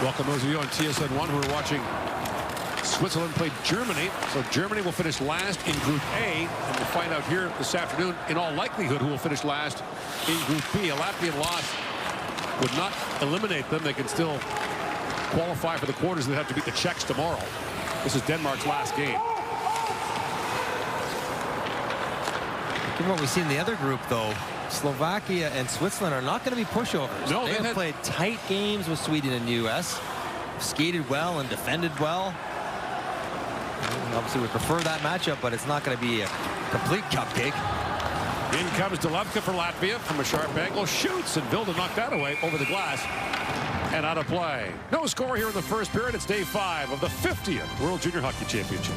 Welcome those of you on TSN1 who are watching Switzerland play Germany. So Germany will finish last in Group A, and we'll find out here this afternoon, in all likelihood, who will finish last in Group B. A Latvian loss would not eliminate them. They can still qualify for the quarters. They have to beat the Czechs tomorrow. This is Denmark's last game. Given what we see in the other group, though, Slovakia and Switzerland are not going to be pushovers. No, they have played tight games with Sweden and the U.S. Skated well and defended well. Obviously, we prefer that matchup, but it's not going to be a complete cupcake. In comes Delevka for Latvia from a sharp angle. Shoots, and Vilda knocked that away over the glass. And out of play. No score here in the first period. It's day 5 of the 50th World Junior Hockey Championship.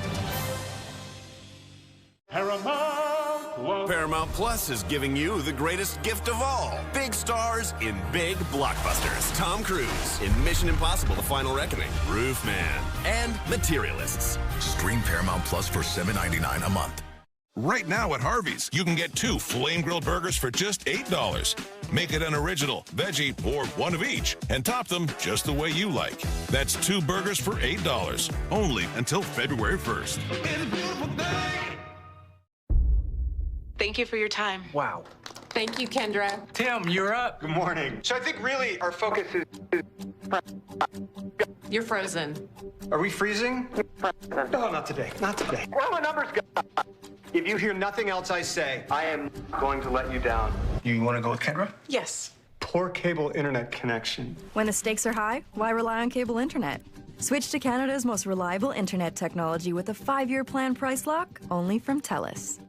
Paramount Plus is giving you the greatest gift of all. Big stars in big blockbusters. Tom Cruise in Mission Impossible: The Final Reckoning, Roofman, and Materialists. Stream Paramount Plus for $7.99 a month. Right now at Harvey's, you can get 2 flame-grilled burgers for just $8. Make it an original, veggie, or one of each, and top them just the way you like. That's 2 burgers for $8, only until February 1st. It's a beautiful day. Thank you for your time. Wow. Thank you, Kendra. Tim, you're up. Good morning. So I think really our focus is... You're frozen. Are we freezing? No, not today. Not today. Where are my numbers, guys? If you hear nothing else I say, I am going to let you down. You want to go with Kendra? Yes. Poor cable internet connection. When the stakes are high, why rely on cable internet? Switch to Canada's most reliable internet technology with a 5-year plan price lock, only from TELUS.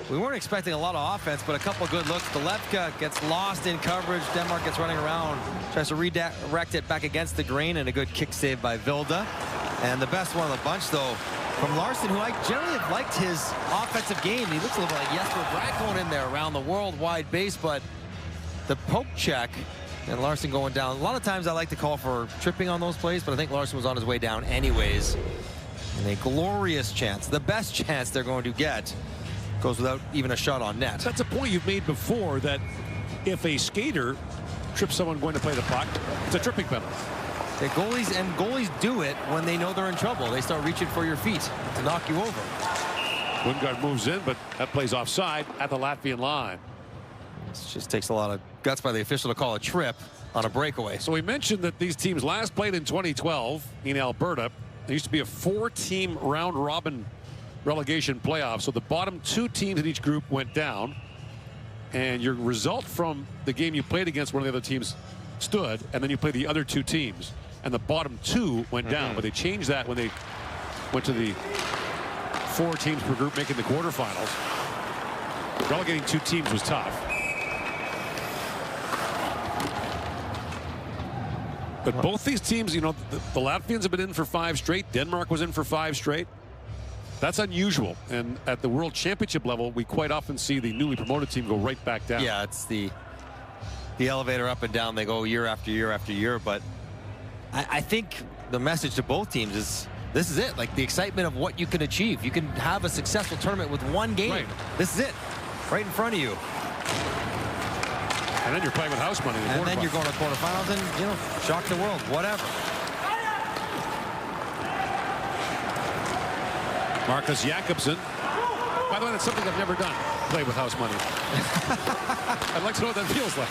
We weren't expecting a lot of offense, but a couple of good looks. Delevka gets lost in coverage. Denmark gets running around, tries to redirect it back against the grain, and a good kick save by Vilda. And the best one of the bunch, though, from Larson, who I generally have liked his offensive game. He looks a little like Jesper Bratt going in there around the worldwide base, but the poke check and Larson going down. A lot of times I like to call for tripping on those plays, but I think Larson was on his way down anyways. And a glorious chance, the best chance they're going to get, goes without even a shot on net. That's a point you've made before, that if a skater trips someone going to play the puck, it's a tripping penalty. The goalies do it when they know they're in trouble. They start reaching for your feet to knock you over. Wingard moves in, but that plays offside at the Latvian line. It just takes a lot of guts by the official to call a trip on a breakaway. So we mentioned that these teams last played in 2012 in Alberta. There used to be a 4-team round-robin relegation playoff. So the bottom 2 teams in each group went down. And your result from the game you played against one of the other teams stood, and then you played the other 2 teams. And the bottom 2 went down. But they changed that when they went to the 4 teams per group making the quarterfinals. Relegating 2 teams was tough. But both these teams, you know, the Latvians have been in for 5 straight. Denmark was in for 5 straight. That's unusual. And at the World Championship level, we quite often see the newly promoted team go right back down. Yeah, it's the elevator up and down. They go year after year after year. But I think the message to both teams is this is it. Like the excitement of what you can achieve. You can have a successful tournament with 1 game. Right. This is it. Right in front of you. And then you're playing with house money. And then you're going to quarterfinals and, you know, shock the world. Whatever. Marcus Jakobsen. By the way, that's something I've never done. Play with house money. I'd like to know what that feels like.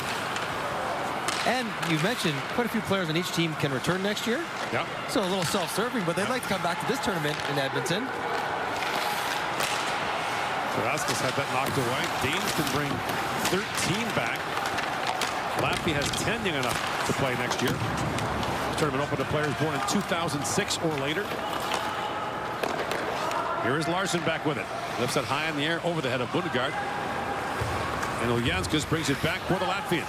And you mentioned quite a few players on each team can return next year. Yeah. So a little self-serving, but they'd like to come back to this tournament in Edmonton. Rasmus had that knocked away. Danes can bring 13 back. Latvia has 10 young enough to play next year. This tournament open to players born in 2006 or later. Here is Larson back with it. Lifts it high in the air over the head of Bundgaard. And Uljanskas brings it back for the Latvians.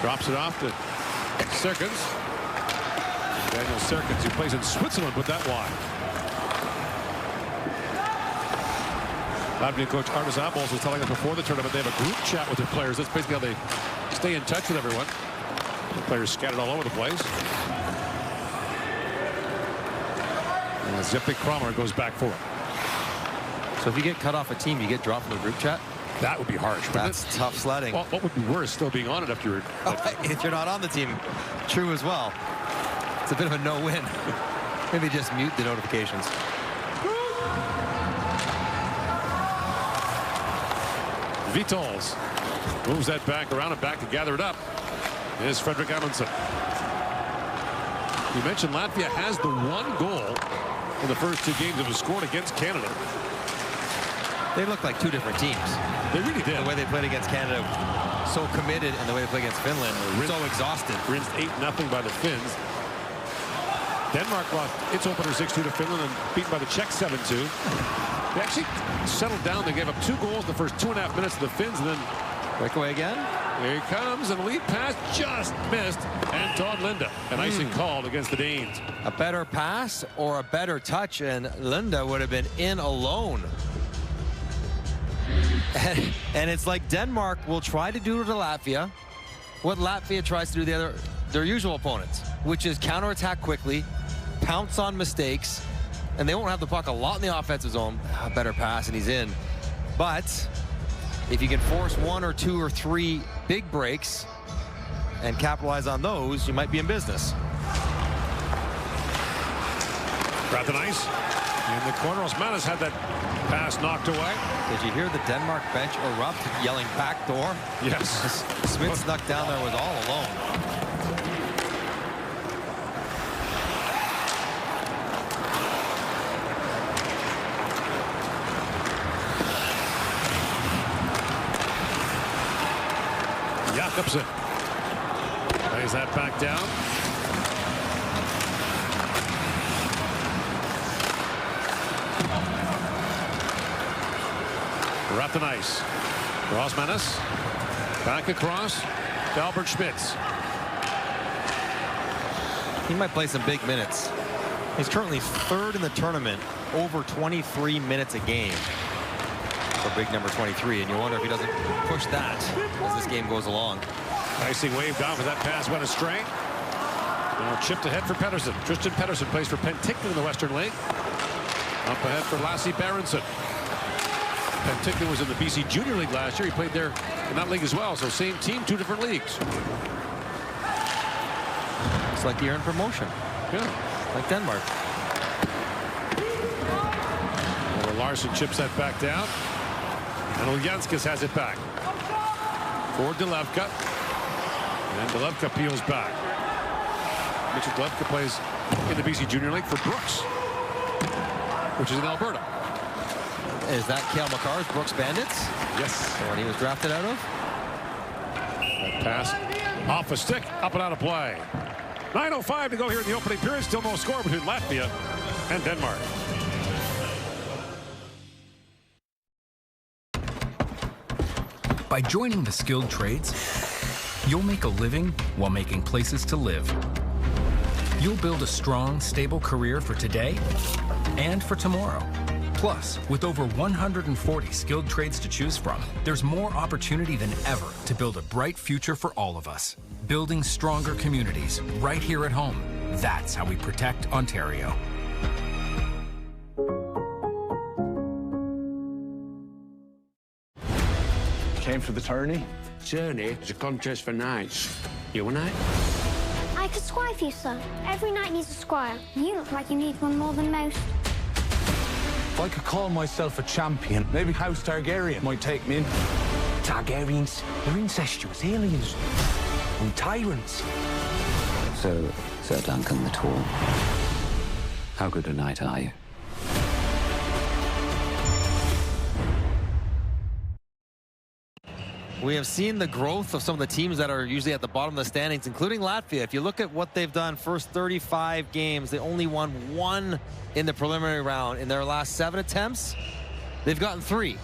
Drops it off to Serkins. Daniel Serkins, who plays in Switzerland, put that wide. Latvian coach Artis Abols was telling us before the tournament they have a group chat with their players. That's basically how they stay in touch with everyone. The players scattered all over the place. And Zippy Kramer goes back for it. So if you get cut off a team, you get dropped in the group chat? That would be harsh. That's tough sledding. Well, what would be worse, still being on it after you're... If you're not on the team, true as well. It's a bit of a no-win. Maybe just mute the notifications. Vitols moves that back around and back to gather it up. Is Frederick Amundsen. You mentioned Latvia has the one goal in the first 2 games it was scored against Canada. They look like 2 different teams. They really did. The way they played against Canada, so committed, and the way they played against Finland, so exhausted. Rinsed 8-0 by the Finns. Denmark lost its opener 6-2 to Finland and beaten by the Czechs 7-2. They actually settled down. They gave up 2 goals in the first 2.5 minutes to the Finns, and then breakaway again. Here he comes, and a lead pass just missed. And Todd Linda, an icing called against the Danes. A better pass or a better touch, and Linda would have been in alone. And it's like Denmark will try to do to Latvia what Latvia tries to do to their usual opponents, which is counterattack quickly, pounce on mistakes, and they won't have the puck a lot in the offensive zone. A better pass, and he's in. But if you can force 1 or 2 or 3 big breaks and capitalize on those, you might be in business. Grab the ice. In the corner, Osmanis had that pass knocked away. Did you hear the Denmark bench erupt, yelling backdoor? Yes. Smith snuck down there, was all alone. Jakobsen lays that back down. Wrapped in ice. Osmanis back across to Albert Schmitz. He might play some big minutes. He's currently 3rd in the tournament, over 23 minutes a game for big number 23, and you wonder if he doesn't push that as this game goes along. Icing waved off as that pass went astray. Now chipped ahead for Pettersson. Tristan Pettersson plays for Penticton in the Western League. Up ahead for Lassie Berenson. Penticton was in the BC Junior League last year. He played there in that league as well. So same team, 2 different leagues. It's like you're in promotion. Yeah. Like Denmark. Well, Larson chips that back down. And Uljanskis has it back. For Delevka. And Delevka peels back. Mitchell Delevka plays in the BC Junior League for Brooks, which is in Alberta. Is that Cale Makar's Brooks Bandits? Yes. The one he was drafted out of? That pass off a stick, up and out of play. 9:05 to go here in the opening period. Still no score between Latvia and Denmark. By joining the skilled trades, you'll make a living while making places to live. You'll build a strong, stable career for today and for tomorrow. Plus, with over 140 skilled trades to choose from, there's more opportunity than ever to build a bright future for all of us. Building stronger communities right here at home. That's how we protect Ontario. Came for the tourney? Journey is a contest for knights. You a knight? I could squire for you, sir. Every knight needs a squire. You look like you need one more than most. If I could call myself a champion, maybe House Targaryen might take me in. Targaryens, they're incestuous aliens and tyrants. So, Sir Duncan the Tall, how good a knight are you? We have seen the growth of some of the teams that are usually at the bottom of the standings, including Latvia. If you look at what they've done, first 35 games, they only won 1 in the preliminary round. In their last 7 attempts, they've gotten 3.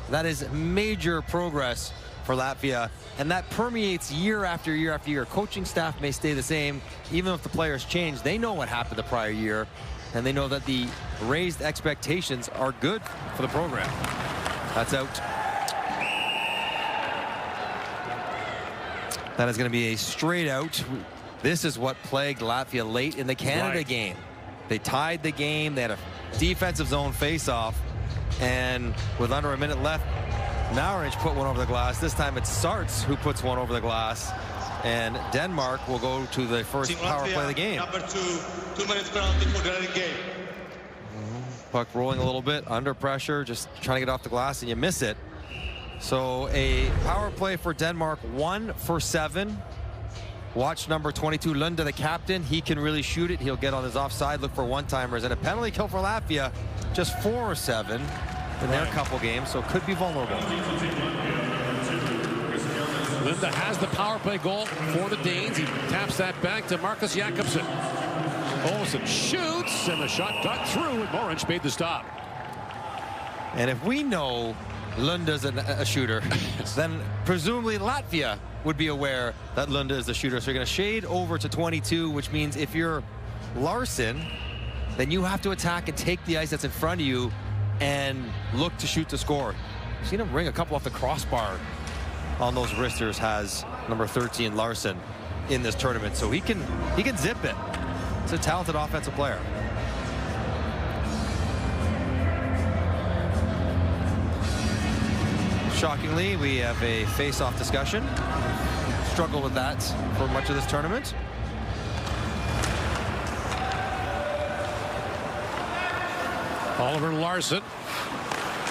That is major progress for Latvia, and that permeates year after year after year. Coaching staff may stay the same, even if the players change. They know what happened the prior year, and they know that the raised expectations are good for the program. That's out. That is going to be a straight out. This is what plagued Latvia late in the Canada game. They tied the game. They had a defensive zone face-off. And with under a minute left, Marinch put one over the glass. This time it's Sarts who puts one over the glass. And Denmark will go to the first power play of the game. Number 2 minutes penalty for the running game. Puck rolling a little bit, under pressure, just trying to get off the glass, and you miss it. So a power play for Denmark, 1 for 7. Watch number 22, Lunde, the captain. He can really shoot it. He'll get on his offside, look for one-timers. And a penalty kill for Latvia, just 4 or 7 in their couple games, so could be vulnerable. Lunde has the power play goal for the Danes. He taps that back to Marcus Jakobsen. Olsen shoots, and the shot got through, and Morinch made the stop. And if we know Lunde's a shooter, then presumably Latvia would be aware that Lunde is the shooter. So you're going to shade over to 22, which means if you're Larson, then you have to attack and take the ice that's in front of you and look to shoot to score. I've seen him ring a couple off the crossbar on those wristers, has number 13 Larson in this tournament. So he can zip it. It's a talented offensive player. Shockingly, we have a face-off discussion. Struggled with that for much of this tournament. Oliver Larson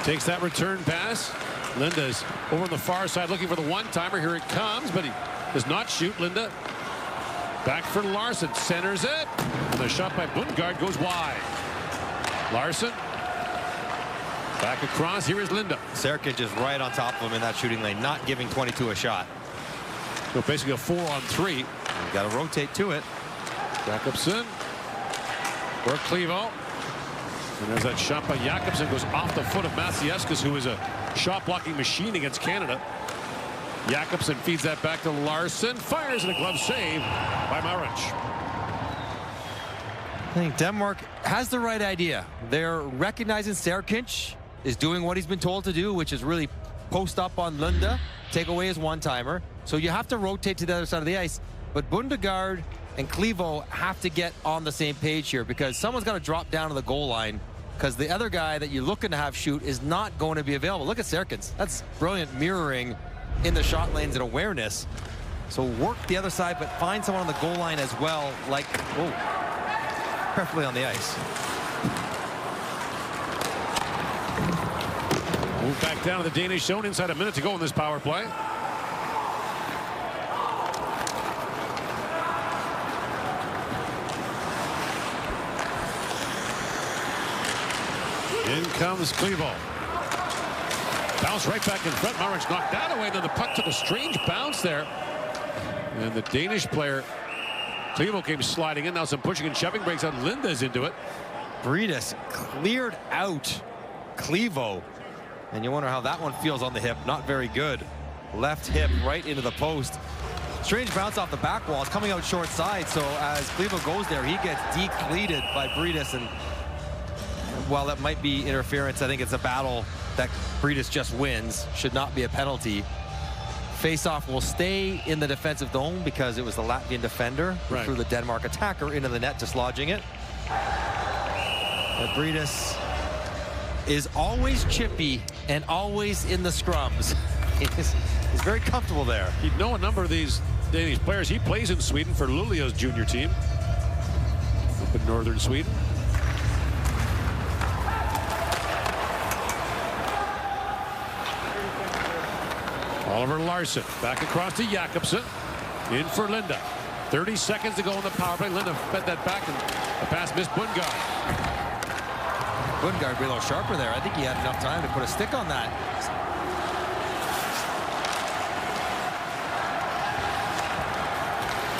takes that return pass. Linda's over on the far side looking for the one-timer. Here it comes, but he does not shoot. Lunde back for Larson, centers it, and the shot by Bundgaard goes wide. Larson back across. Here is Lunde. Serkic is right on top of him in that shooting lane, not giving 22 a shot. So basically a 4-on-3. You got to rotate to it. Jakobsen or Clevo. And there's that shot by Jakobsen, goes off the foot of Maciejewskis, who is a shot-blocking machine against Canada. Jakobsen feeds that back to Larson, fires, and a glove save by Marinch. I think Denmark has the right idea. They're recognizing Serkic is doing what he's been told to do, which is really post up on Lunde, take away his one-timer. So you have to rotate to the other side of the ice. But Bundgaard and Clevo have to get on the same page here, because someone's got to drop down to the goal line, because the other guy that you're looking to have shoot is not going to be available. Look at Serkins. That's brilliant mirroring in the shot lanes and awareness. So work the other side, but find someone on the goal line as well, like, oh, preferably on the ice. Move back down to the Danish zone, inside a minute to go in this power play. In comes Clevo. Bounce right back in front. Marinch knocked that away. Then the puck took a strange bounce there. And the Danish player, Clevo, came sliding in. Now some pushing and shoving breaks out. Linda's into it. Breedis cleared out Clevo. And you wonder how that one feels on the hip. Not very good. Left hip right into the post. Strange bounce off the back wall. It's coming out short side. So as Clevo goes there, he gets decleated by Breedis. And while that might be interference, I think it's a battle that Breedis just wins. Should not be a penalty. Face-off will stay in the defensive zone because it was the Latvian defender who threw the Denmark attacker into the net, dislodging it. But Breedis is always chippy and always in the scrums. He's very comfortable there. He'd know a number of these Danish players. He plays in Sweden for Luleå's junior team up in northern Sweden. Oliver Larson back across to Jakobsen. In for Lunde. 30 seconds to go in the power play. Lunde fed that back, and the pass missed Bundgaard. Bundgaard be a little sharper there. I think he had enough time to put a stick on that.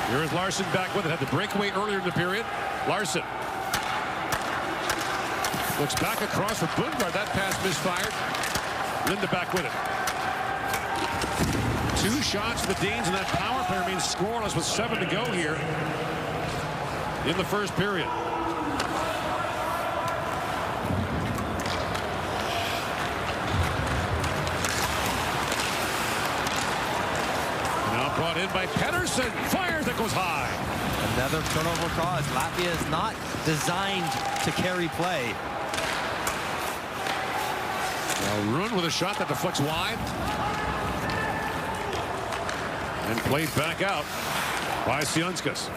Here is Larson back with it. Had the breakaway earlier in the period. Larson looks back across for Bundgaard. That pass misfired. Lunde back with it. 2 shots for the Danes, and that power play remains scoreless with 7 to go here in the first period. Now brought in by Pettersson. Fires, that goes high. Another turnover cause. Latvia is not designed to carry play. Rune with a shot that deflects wide. And played back out by Sionskis.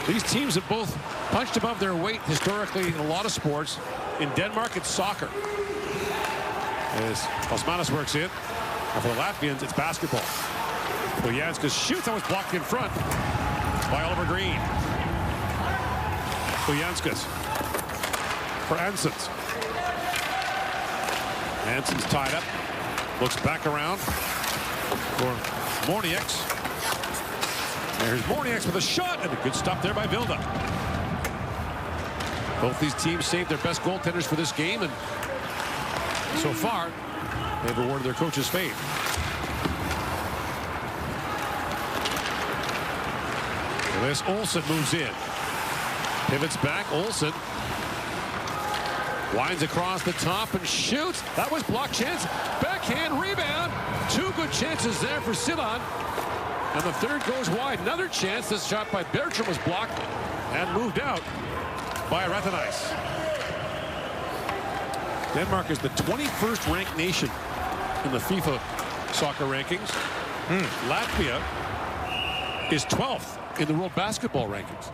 These teams have both punched above their weight historically in a lot of sports. In Denmark, it's soccer. As Osmanis works in. And for the Latvians, it's basketball. Sionskis shoots. That was blocked in front by Oliver Green. Sionskis for Ansons. Anson's tied up. Looks back around for Mornieks. There's Mornieks with a shot, and a good stop there by Vilda. Both these teams saved their best goaltenders for this game, and so far, they've rewarded their coach's fate. This Olsen moves in. Pivots back. Olsen winds across the top and shoots. That was blocked chance. Backhand rebound. Two good chances there for Silan. And the third goes wide. Another chance. This shot by Bertram was blocked and moved out by Ratanais. Denmark is the 21st ranked nation in the FIFA soccer rankings. Latvia is 12th in the world basketball rankings.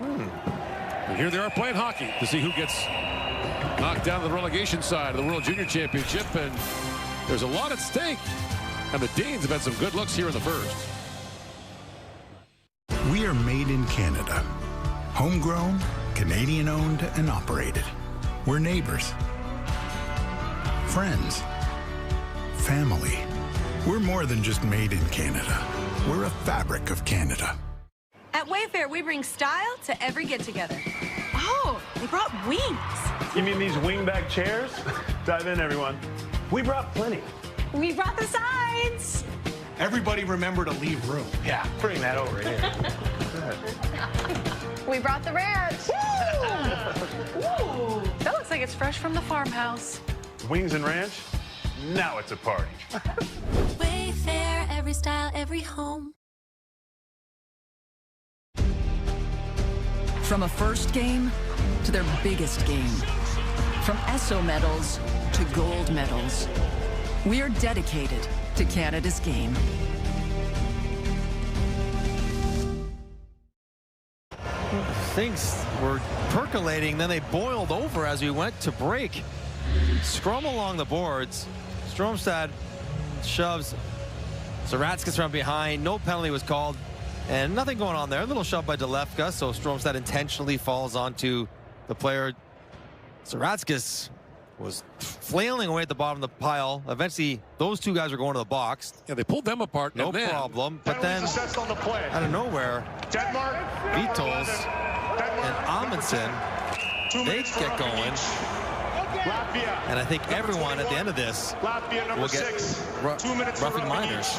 And here they are playing hockey to see who gets knocked down to the relegation side of the World Junior Championship. And there's a lot at stake. And the Danes have had some good looks here in the first. We are made in Canada. Homegrown, Canadian owned and operated. We're neighbors. Friends. Family. We're more than just made in Canada. We're a fabric of Canada. At Wayfair, we bring style to every get-together. Oh, they brought wings. You mean these wingback chairs? Dive in, everyone. We brought plenty. We brought the sides. Everybody remember to leave room. Yeah, bring that over here. We brought the ranch. Ooh, that looks like it's fresh from the farmhouse. Wings and ranch? Now it's a party. Wayfair, every style, every home. From a first game to their biggest game. From ESSO medals to gold medals. We are dedicated to Canada's game. Things were percolating, then they boiled over as we went to break. Scrum along the boards. Stromstad shoves Zaratskis from behind. No penalty was called. And nothing going on there. A little shove by Delefka, so Stromstad intentionally falls onto the player. Zaratskis was flailing away at the bottom of the pile. Eventually, those two guys were going to the box. Yeah, they pulled them apart. No problem. But then, out of nowhere, Vitols and Amundsen, they get going. And I think everyone at the end of this will get roughing minors.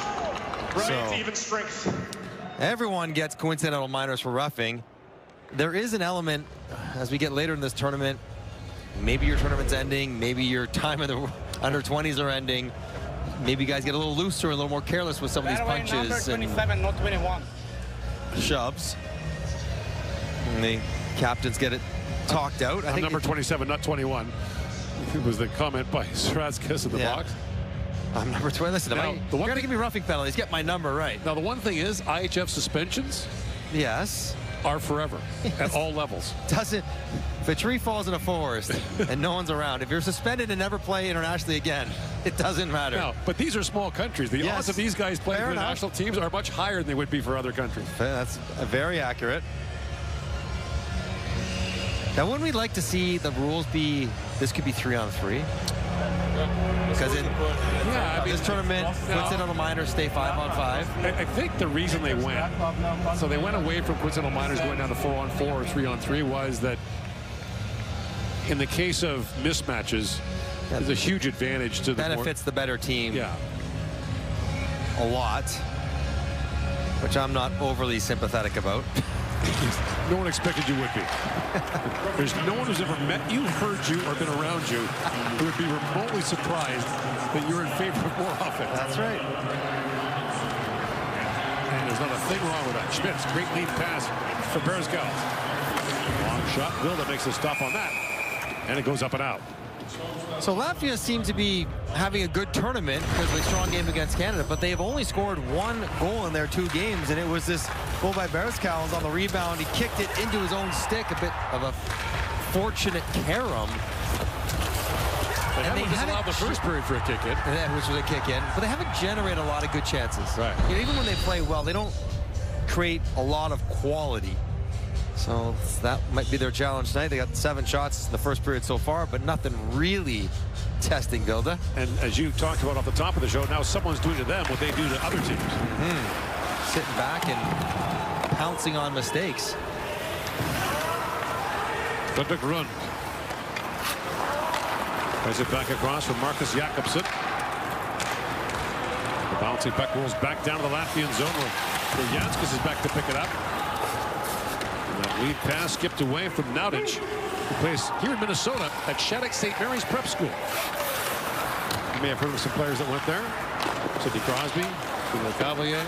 So, everyone gets coincidental minors for roughing. There is an element, as we get later in this tournament, maybe your tournament's ending, maybe your time in the under 20s are ending. Maybe you guys get a little looser, a little more careless with some of these punches. Number 27, not 21. Shoves. And the captains get it talked out. I think number 27, not 21. It was the comment by Zaratskis in the box. I'm number 20. Listen, now, you're going to give me roughing penalties. Get my number right. Now, the one thing is, IIHF suspensions are forever at all levels. If a tree falls in a forest and no one's around, if you're suspended and never play internationally again, it doesn't matter. No, but these are small countries. The odds of these guys playing for national teams are much higher than they would be for other countries. That's very accurate. Now, wouldn't we like to see the rules be, this could be 3-on-3? Because this tournament puts it on the minors, stay 5-on-5. I think the reason they went, so they went away from coincidental minors going down to 4-on-4 or 3-on-3 was that in the case of mismatches, there's a huge advantage to the benefits the better team. Yeah. A lot, which I'm not overly sympathetic about. No one expected you would be. There's no one who's ever met you, heard you, or been around you who would be remotely surprised that you're in favor of more offense. That's right. And there's not a thing wrong with that. Schmitz, great lead pass for Berescal. Long shot. Vilda makes a stop on that. And it goes up and out. So Latvia seemed to be having a good tournament because of a strong game against Canada, but they've only scored 1 goal in their 2 games, and it was this goal by Bereskaus on the rebound. He kicked it into his own stick, a bit of a fortunate carom. And they haven't allowed the first period for a kick in. Which was a kick in, but they haven't generated a lot of good chances. Right. You know, even when they play well, they don't create a lot of quality. So that might be their challenge tonight. They got 7 shots in the first period so far, but nothing really testing Vilda. And as you talked about off the top of the show, now someone's doing to them what they do to other teams. Sitting back and pouncing on mistakes. Ludwig Rund. Plays it back across from Marcus Jakobsen. The bouncing puck rolls back down to the Latvian zone where Janskis is back to pick it up. And that lead pass skipped away from Nautic, who plays here in Minnesota at Shattuck St. Mary's Prep School. You may have heard of some players that went there. Sidney Crosby, Phil Cavalier,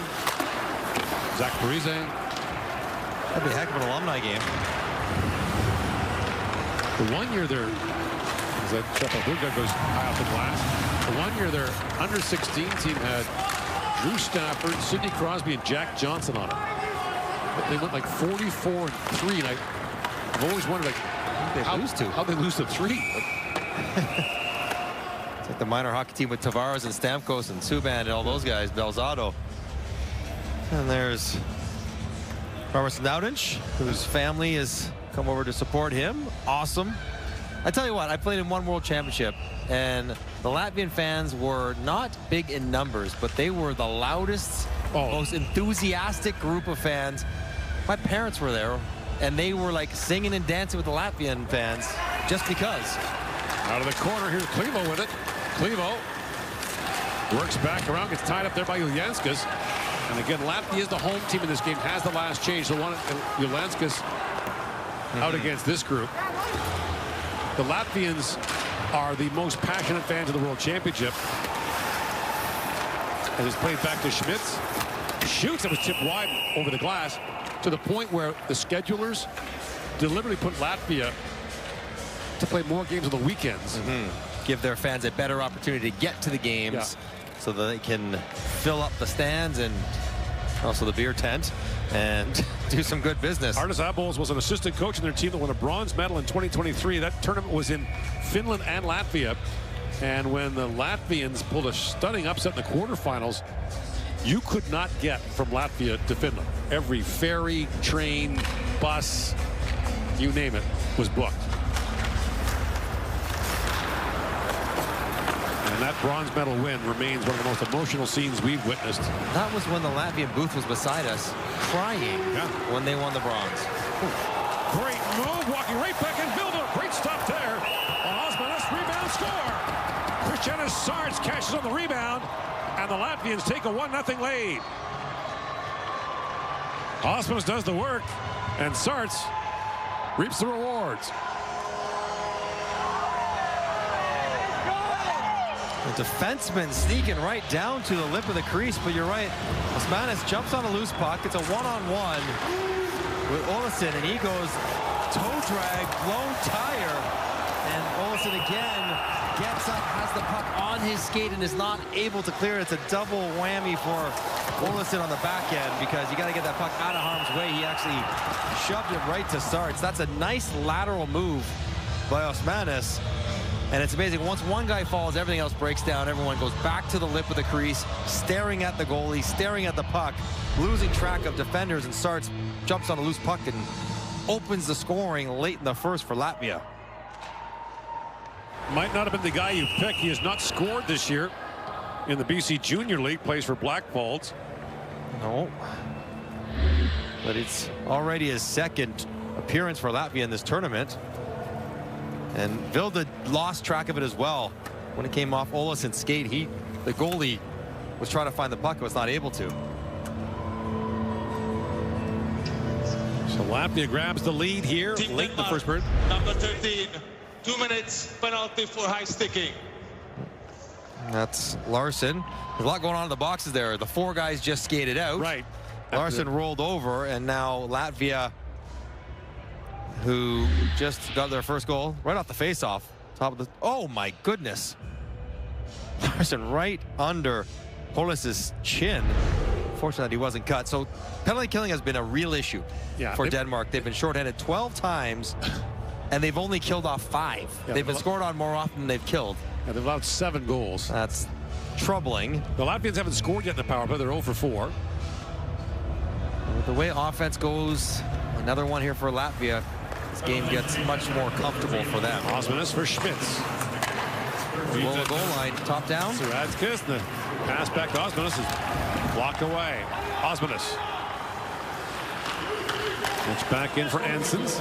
Zach Parise. That'd be a heck of an alumni game. The 1 year there, as that Sheffield goes high off the glass. The 1 year their under-16 team had Drew Stafford, Sidney Crosby, and Jack Johnson on it. But they went like 44-3, and I've always wondered how'd they lose to 3? It's like the minor hockey team with Tavares and Stamkos and Subban and all those guys, Belzado. And there's Robert Nautic, whose family has come over to support him. Awesome. I tell you what, I played in one World Championship, and the Latvian fans were not big in numbers, but they were the loudest, most enthusiastic group of fans. My parents were there, and they were like singing and dancing with the Latvian fans just because. Out of the corner, here's Clevo with it. Clevo works back around, gets tied up there by Ulianskas. And again, Latvia is the home team in this game, has the last change. The one Ulianskas out against this group. The Latvians are the most passionate fans of the World Championship. As it's played back to Schmitz. Shoots, it was tipped wide over the glass to the point where the schedulers deliberately put Latvia to play more games on the weekends. Give their fans a better opportunity to get to the games so that they can fill up the stands and also the beer tent and do some good business. Artis Abols was an assistant coach in their team that won a bronze medal in 2023. That tournament was in Finland and Latvia. And when the Latvians pulled a stunning upset in the quarterfinals, you could not get from Latvia to Finland. Every ferry, train, bus, you name it, was booked. And that bronze medal win remains one of the most emotional scenes we've witnessed. That was when the Latvian booth was beside us, crying when they won the bronze. Great move, walking right back in. Vilda, great stop there. Osmanis, rebound, score. Kristianas Sarts catches on the rebound, and the Latvians take a 1-0 lead. Osmanis does the work, and Sarts reaps the rewards. The defenseman sneaking right down to the lip of the crease, but you're right. Osmanis jumps on a loose puck. It's a one-on-one with Olesen, and he goes toe drag, blown tire, and Olesen again gets up, has the puck on his skate, and is not able to clear it. It's a double whammy for Olesen on the back end because you got to get that puck out of harm's way. He actually shoved it right to Sarts. That's a nice lateral move by Osmanis. And it's amazing, once one guy falls, everything else breaks down. Everyone goes back to the lip of the crease, staring at the goalie, staring at the puck, losing track of defenders, and Sarts jumps on a loose puck and opens the scoring late in the first for Latvia. Might not have been the guy you picked. He has not scored this year in the BC Junior League, plays for Blackfalds. No. But it's already his second appearance for Latvia in this tournament. And Vilda lost track of it as well. When it came off Olesen's skate, the goalie was trying to find the puck and was not able to. So Latvia grabs the lead here late in the first period. Number 13, 2 minutes penalty for high sticking. That's Larson. There's a lot going on in the boxes there. The 4 guys just skated out. Right. Larson rolled over, and now Latvia who just got their first goal right off the faceoff. Top of the, oh my goodness. Larson right under Hollis's chin. Fortunate that he wasn't cut. So penalty killing has been a real issue for Denmark. They've been shorthanded 12 times, and they've only killed off 5. They've been scored on more often than they've killed. Yeah, they've allowed 7 goals. That's troubling. The Latvians haven't scored yet in the power play. They're 0 for 4. With the way offense goes, another one here for Latvia. This game gets much more comfortable for them. Osmanis for Schmitz. Below the goal line, top down. Suradzkas, the pass back to Osmanis is blocked away. Osmanis. It's back in for Ansons.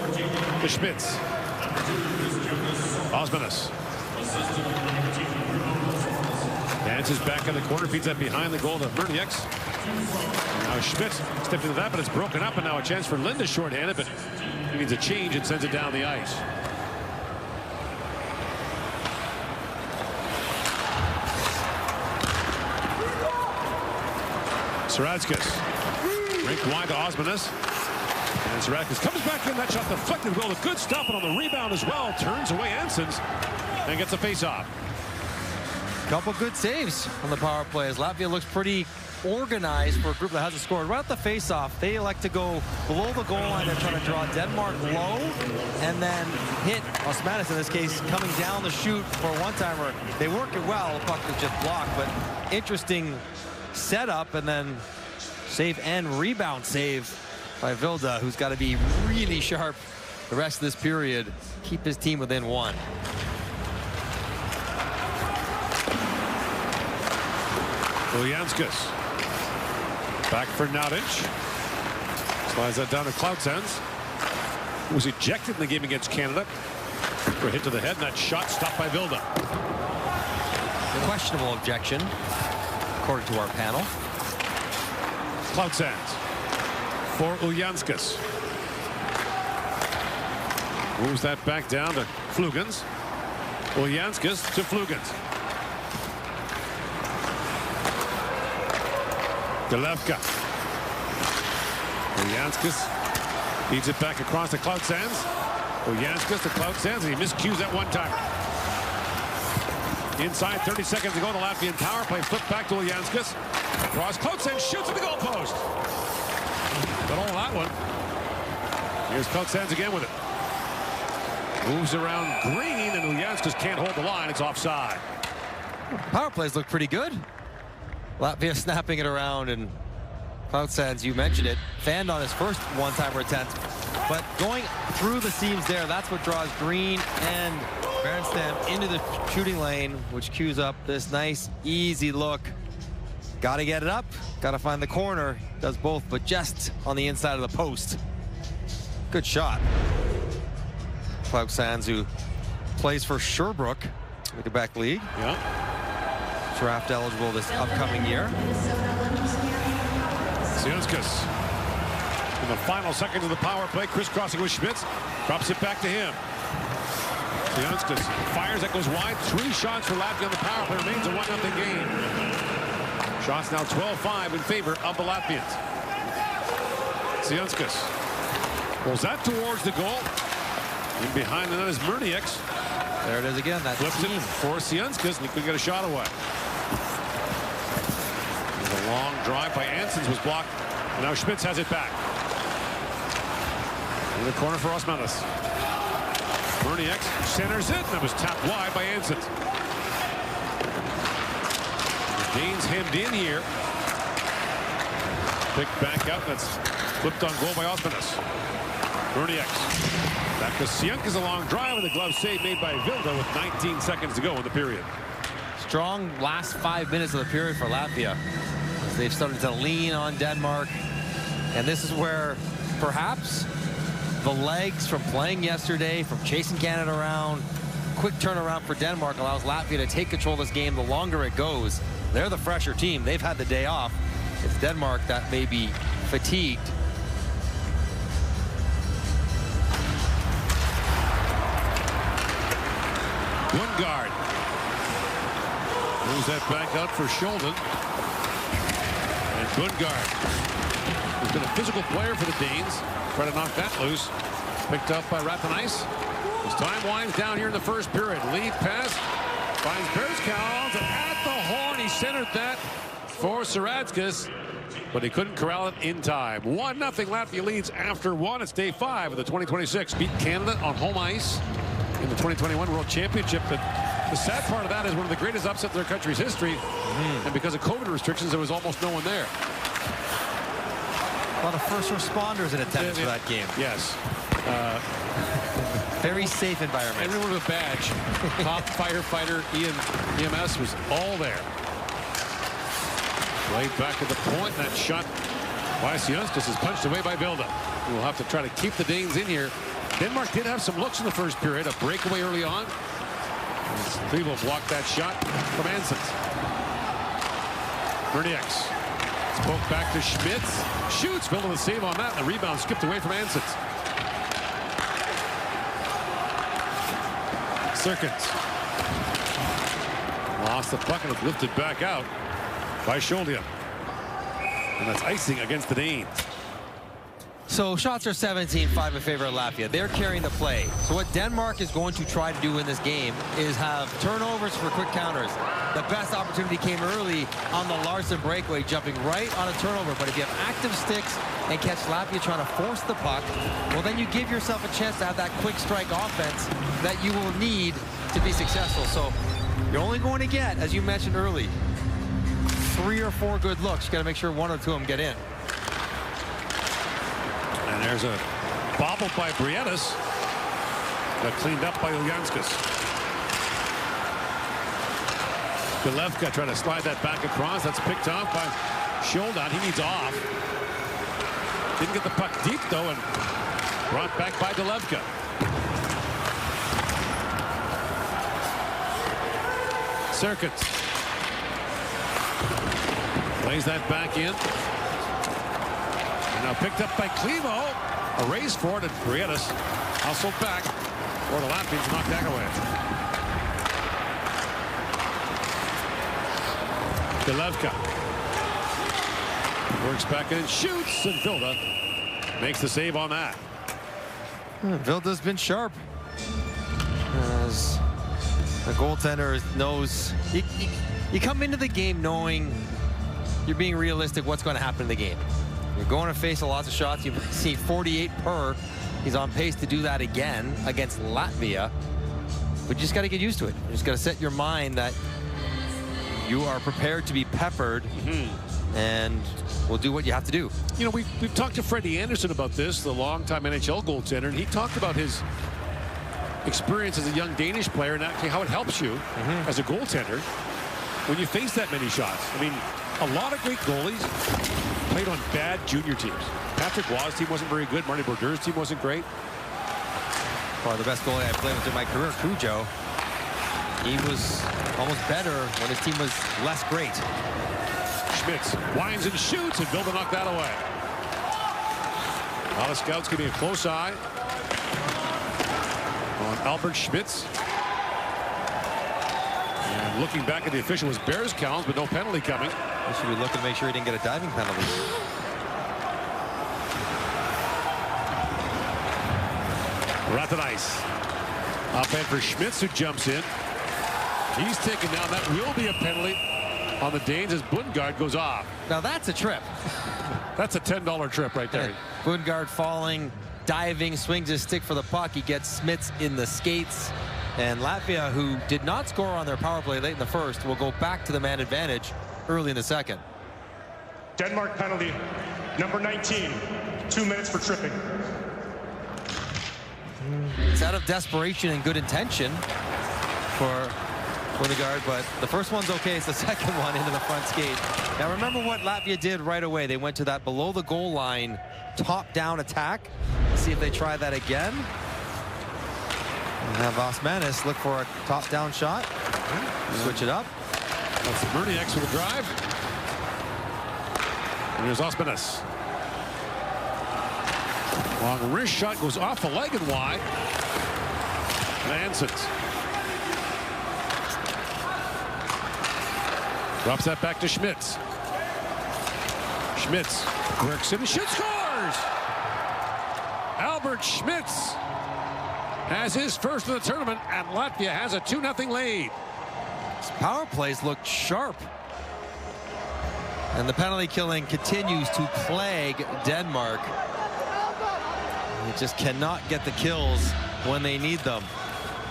To Schmitz. Osmanis. Dances back in the corner, feeds that behind the goal to Murnieks. Now Schmitz stepped into that, but it's broken up, and now a chance for Linda shorthanded, but he needs a change and sends it down the ice. Suradzkas. Rink wide to Osmanis. And Suradzkas comes back in. That shot deflected well. A good stop, and on the rebound as well. Turns away Ansons and gets a face-off. Couple good saves on the power play as Latvia looks pretty organized for a group that hasn't scored. Right at the face-off, they elect to go below the goal line. They're trying to draw Denmark low and then hit Osmanis, in this case, coming down the chute for a one-timer. They work it well. The puck was just blocked, but interesting setup, and then save and rebound save by Vilda, who's got to be really sharp the rest of this period. Keep his team within 1. Uljanskas. Back for Nadic. Slides that down to Cloutsenz. Was ejected in the game against Canada for a hit to the head, and that shot stopped by Vilda. Questionable objection, according to our panel. Cloutsenz for Uljanskas. Moves that back down to Flugans. Uljanskas to Flugans. Delevka. Uljanskas feeds it back across to Cloutsenz. Uljanskas to Cloutsenz, and he miscues that one time. Inside 30 seconds to go, the Latvian power play flipped back to Uljanskas. Across, Cloutsenz shoots at the goalpost. Got all that one. Here's Cloutsenz again with it. Moves around Green, and Uljanskas can't hold the line. It's offside. Power plays look pretty good. Latvia snapping it around, and Cloutsenz, you mentioned it, fanned on his first one-timer attempt, but going through the seams there, that's what draws Green and Berenstam into the shooting lane, which cues up this nice, easy look. Got to get it up, got to find the corner. Does both, but just on the inside of the post. Good shot. Cloutsenz, who plays for Sherbrooke in the Quebec League. Yeah. Draft eligible this upcoming year. Sianskas in the final seconds of the power play, crisscrossing with Schmitz, drops it back to him. Sianskas fires, that goes wide. 3 shots for Latvia on the power play, remains a 1-0 game. Shots now 12-5 in favor of the Latvians. Sianskas pulls that towards the goal. In behind the net is Murnieks. There it is again. That flips it for Sianskas, and he couldn't get a shot away. A long drive by Ansons was blocked, and now Schmitz has it back. In the corner for Osmanis. Murnieks centers it, and it was tapped wide by Ansons. The Danes hemmed in here. Picked back up, that's flipped on goal by Osmanis. Murnieks. Back to Sianskas, a long drive, and the glove save made by Vilda with 19 seconds to go in the period. Strong last 5 minutes of the period for Latvia. They've started to lean on Denmark, and this is where perhaps the legs from playing yesterday, from chasing Canada around, quick turnaround for Denmark allows Latvia to take control of this game the longer it goes. They're the fresher team. They've had the day off. It's Denmark that may be fatigued. Lundgaard moves that back out for Scholden. And Lundgaard has been a physical player for the Danes. Try to knock that loose. Picked up by Rathanais. As time winds down here in the first period. Lead pass finds Berzkow's at the horn. He centered that for Saratskas, but he couldn't corral it in time. 1-0 Latvia leads after one. It's day 5 of the 2026. Beat Canada on home ice in the 2021 World Championship. But the sad part of that is one of the greatest upsets in their country's history. And because of COVID restrictions, there was almost no one there. A lot of first responders in attendance for that game. Yes. Very safe environment. Everyone with a badge. Top firefighter, EMS was all there. Played back at the point. That shot by Sionistas is punched away by Vilda. We'll have to try to keep the Danes in here. Denmark did have some looks in the first period. A breakaway early on. Cleveland blocked that shot from Ansons. Berniaks spoke back to Schmitz. Shoots. Vilda with a save on that. The rebound skipped away from Ansons. Circuits. Lost the puck and was lifted back out by Scholdia. And that's icing against the Danes. So shots are 17-5 in favor of Latvia. They're carrying the play. So what Denmark is going to try to do in this game is have turnovers for quick counters. The best opportunity came early on the Larson breakaway, jumping right on a turnover. But if you have active sticks and catch Latvia trying to force the puck, well, then you give yourself a chance to have that quick strike offense that you will need to be successful. So you're only going to get, as you mentioned early, 3 or 4 good looks. You got to make sure 1 or 2 of them get in. And there's a bobble by Briedis. Got cleaned up by Ulyanskas. Delevka trying to slide that back across. That's picked off by Scholdat. He needs off. Didn't get the puck deep, though, and brought back by Delevka. Circuits. Plays that back in. And now picked up by Clevo. A race for it, and Briedis hustled back. Or the Latvians knocked that away. Delevka works back in and shoots, and Vilda makes the save on that. Vilda's been sharp. As the goaltender knows, you come into the game knowing you're being realistic what's going to happen in the game. You're going to face a lot of shots. You've seen 48 per. He's on pace to do that again against Latvia. But you just got to get used to it. You just got to set your mind that you are prepared to be peppered, and we'll do what you have to do. You know, we've talked to Freddie Anderson about this, the longtime NHL goaltender, and he talked about his experience as a young Danish player and actually how it helps you as a goaltender when you face that many shots. I mean, a lot of great goalies played on bad junior teams. Patrick Waugh's team wasn't very good. Marty Brodeurs' team wasn't great. Probably the best goalie I played with in my career, Cujo. He was almost better when his team was less great. Schmitz winds and shoots, and Vilda knocked that away. A lot of scouts keeping a close eye on Albert Schmitz. And looking back at the official was Berzkow's, but no penalty coming. He should be looking to make sure he didn't get a diving penalty. Rathanais. Up end for Schmitz, who jumps in. He's taken down. That will be a penalty on the Danes as Bundgaard goes off. Now that's a trip. That's a $10 trip right there. Bundgaard falling, diving, swings his stick for the puck. He gets Schmitz in the skates. And Latvia, who did not score on their power play late in the first, will go back to the man advantage early in the second. Denmark penalty, number 19, 2 minutes for tripping. It's out of desperation and good intention for Bundgaard, but the first one's okay. It's the second one into the front skate. Now remember what Latvia did right away. They went to that below the goal line top-down attack. Let's see if they try that again. And have Osmanis look for a top-down shot. Switch it up. That's Berniaks with the drive. And here's Osmanis. Long wrist shot goes off the leg and wide. Ansons. Drops that back to Schmitz. Schmitz works in, the shoot, scores! Albert Schmitz has his first in the tournament, and Latvia has a 2-0 lead. His power plays look sharp. And the penalty killing continues to plague Denmark. They just cannot get the kills when they need them.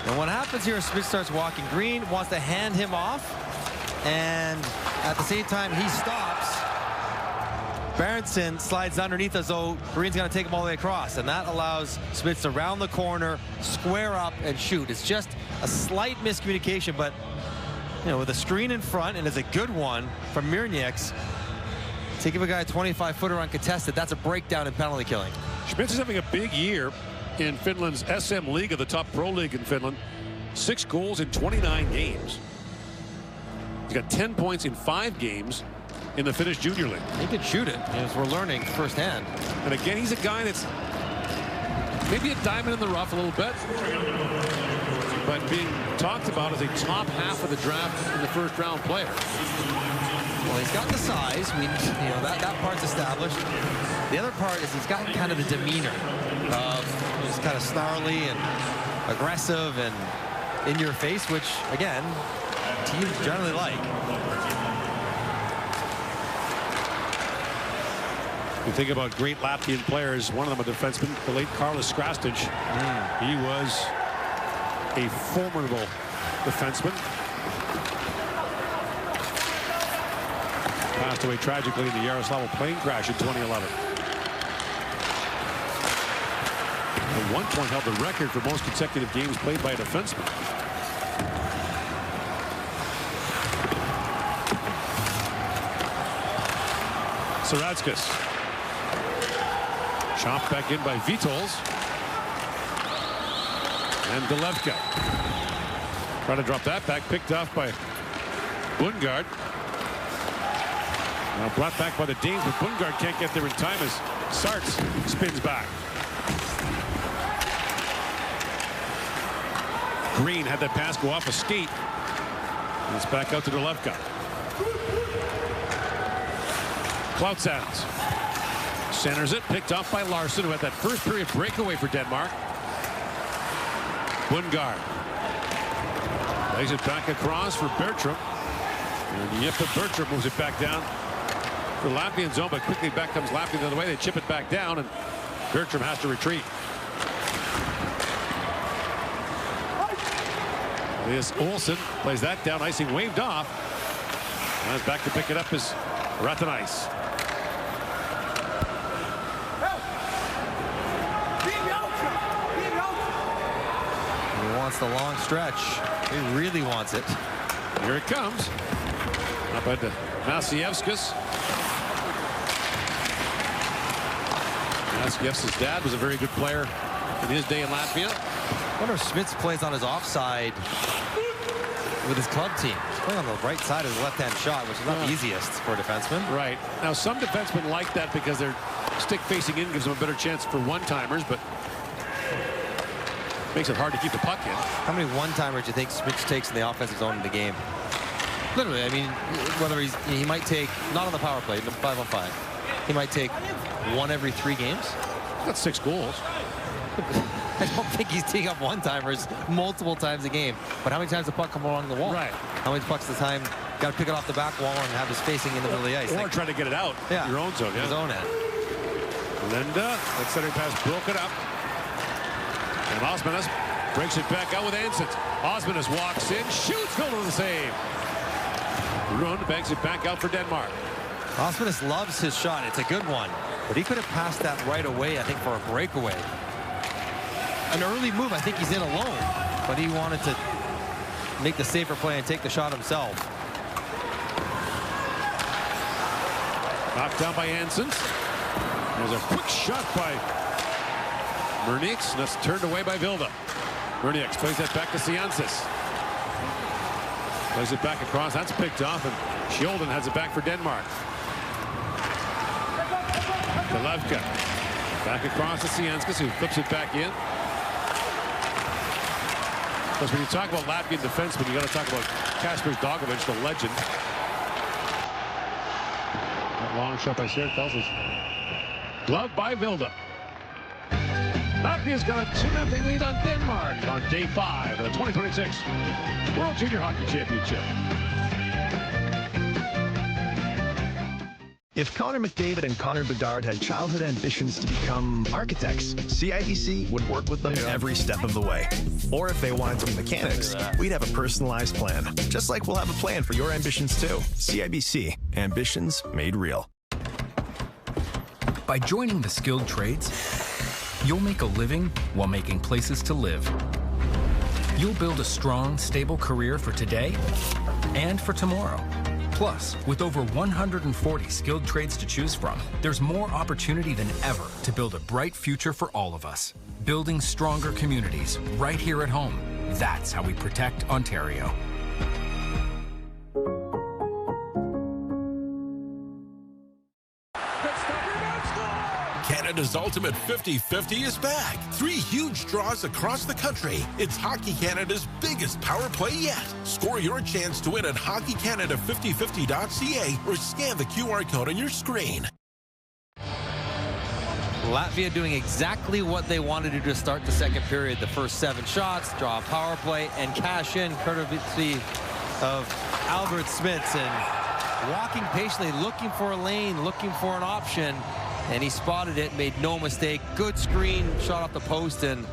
And what happens here is Smith starts walking. Green wants to hand him off, and at the same time he stops. Berenson slides underneath as though Green's going to take him all the way across, and that allows Smith to round the corner, square up, and shoot. It's just a slight miscommunication, but you know, with a screen in front, and it's a good one from Mirnieks, to give a guy a 25-footer uncontested, that's a breakdown in penalty killing. Schmitz is having a big year in Finland's SM Liiga, the top pro league in Finland. 6 goals in 29 games. He's got 10 points in 5 games in the Finnish Junior League. He can shoot it, as we're learning firsthand. And again, he's a guy that's maybe a diamond in the rough a little bit, but being talked about as a top half of the draft in the first round player. Well, he's got the size. You know, that part's established. The other part is he's got kind of the demeanor of he's kind of snarly and aggressive and in your face, which again, teams generally like. You think about great Latvian players, one of them a defenseman, the late Carlos Krastic. He was a formidable defenseman. Passed away tragically in the Yaroslavl plane crash in 2011. At one point held the record for most consecutive games played by a defenseman. Saratskas. Chopped back in by Vitols. And Delevka. Trying to drop that back. Picked off by Bundgaard. Now brought back by the Danes, but Bundgaard can't get there in time as Sarts spins back. Green had that pass go off a skate. And it's back out to Delevka. Cloutsounds. Centers it, picked off by Larson, who had that first period breakaway for Denmark. Bundgaard lays it back across for Bertram. And Jeppa Bertram moves it back down for Latvian zone, but quickly back comes Latvia the other way. They chip it back down, and Bertram has to retreat. This Olsen plays that down, icing waved off. And back to pick it up is Ratanais. He wants the long stretch. He really wants it. Here it comes. Up by Masievskis. Masievskis' dad was a very good player in his day in Latvia. I wonder if Schmitz plays on his offside with his club team. He's playing on the right side of the left-hand shot, which is not the easiest for a defenseman. Right. Now, some defensemen like that because their stick facing in gives them a better chance for one-timers, but makes it hard to keep the puck in. How many one-timers do you think Schmitz takes in the offensive zone in the game? Literally, I mean, whether he might take, not on the power play, 5-on-5. He might take 1 every 3 games. That's 6 goals. I don't think he's teeing up one-timers multiple times a game. But how many times the puck come along the wall? Right. How many pucks at the time got to pick it off the back wall and have his facing in the middle of the ice? Or try to get it out. Yeah. Your own zone. Yeah. His own end. Linda, that center pass broke it up. And Osmanis breaks it back out with Ansett. Osmanis walks in, shoots, goal to the save. Rund banks it back out for Denmark. Osmanis loves his shot. It's a good one. But he could have passed that right away, I think, for a breakaway. An early move, I think he's in alone. But he wanted to make the safer play and take the shot himself. Knocked down by Ansons. There's a quick shot by Mirnieks, and that's turned away by Vilda. Mirnieks plays that back to Siansis. Plays it back across. That's picked off, and Sjolden has it back for Denmark. Delevka back across to Sianskis, who flips it back in. Because when you talk about Latvian defensemen, you got to talk about Kasper Dogovic, the legend. That long shot by Sierra tells us. Glove by Vilda. Latvia's got a 2-0 lead on Denmark on day 5 of the 2026 World Junior Hockey Championship. If Connor McDavid and Connor Bedard had childhood ambitions to become architects, CIBC would work with them every step of the way. Or if they wanted to be mechanics, we'd have a personalized plan. Just like we'll have a plan for your ambitions too. CIBC, ambitions made real. By joining the skilled trades, you'll make a living while making places to live. You'll build a strong, stable career for today and for tomorrow. Plus, with over 140 skilled trades to choose from, there's more opportunity than ever to build a bright future for all of us. Building stronger communities right here at home. That's how we protect Ontario. Canada's Ultimate 50-50 is back. 3 huge draws across the country. It's Hockey Canada's biggest power play yet. Score your chance to win at hockeycanada5050.ca or scan the QR code on your screen. Latvia doing exactly what they wanted to do to start the second period. The first 7 shots, draw a power play, and cash in courtesy of Albert Smits. And walking patiently, looking for a lane, looking for an option. And he spotted it, made no mistake. Good screen, shot off the post, and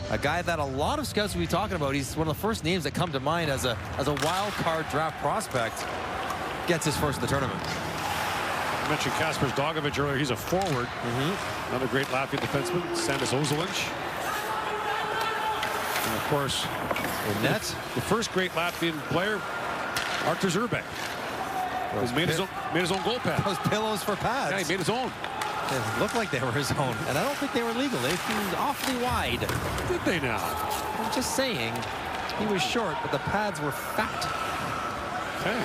a guy that a lot of scouts will be talking about. He's one of the first names that come to mind as a wild card draft prospect. Gets his first of the tournament. I mentioned Kasper Dogovic earlier. He's a forward. Another great Latvian defenseman, Sandis Ozolic. And of course, in net, the first great Latvian player, Artur Zurbe. He made his own goal pad. Those pillows for pads. Yeah, he made his own. It looked like they were his own, and I don't think they were legal. They seemed awfully wide. Did they now? I'm just saying, he was short, but the pads were fat. Okay.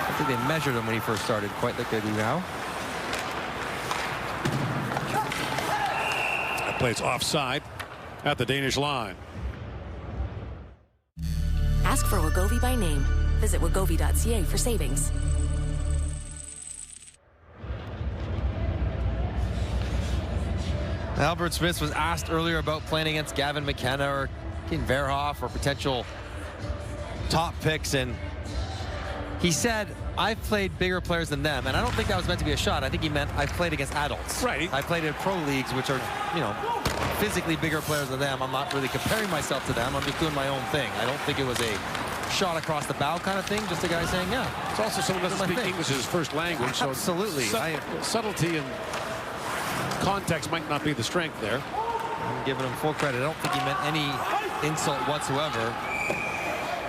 I think they measured him when he first started, quite like they do now. That play's offside at the Danish line. Ask for Wegovy by name. Visit wegovy.ca for savings. Albert Smits was asked earlier about playing against Gavin McKenna or Ken Verhoff or potential top picks, and he said, I've played bigger players than them, and I don't think that was meant to be a shot. I think he meant I've played against adults. Right. I played in pro leagues, which are, you know, physically bigger players than them. I'm not really comparing myself to them. I'm just doing my own thing. I don't think it was a shot across the bow kind of thing, just a guy saying, yeah. It's also someone who doesn't speak English as his first language. Absolutely. So subtlety and context might not be the strength there. I'm giving him full credit. I don't think he meant any insult whatsoever.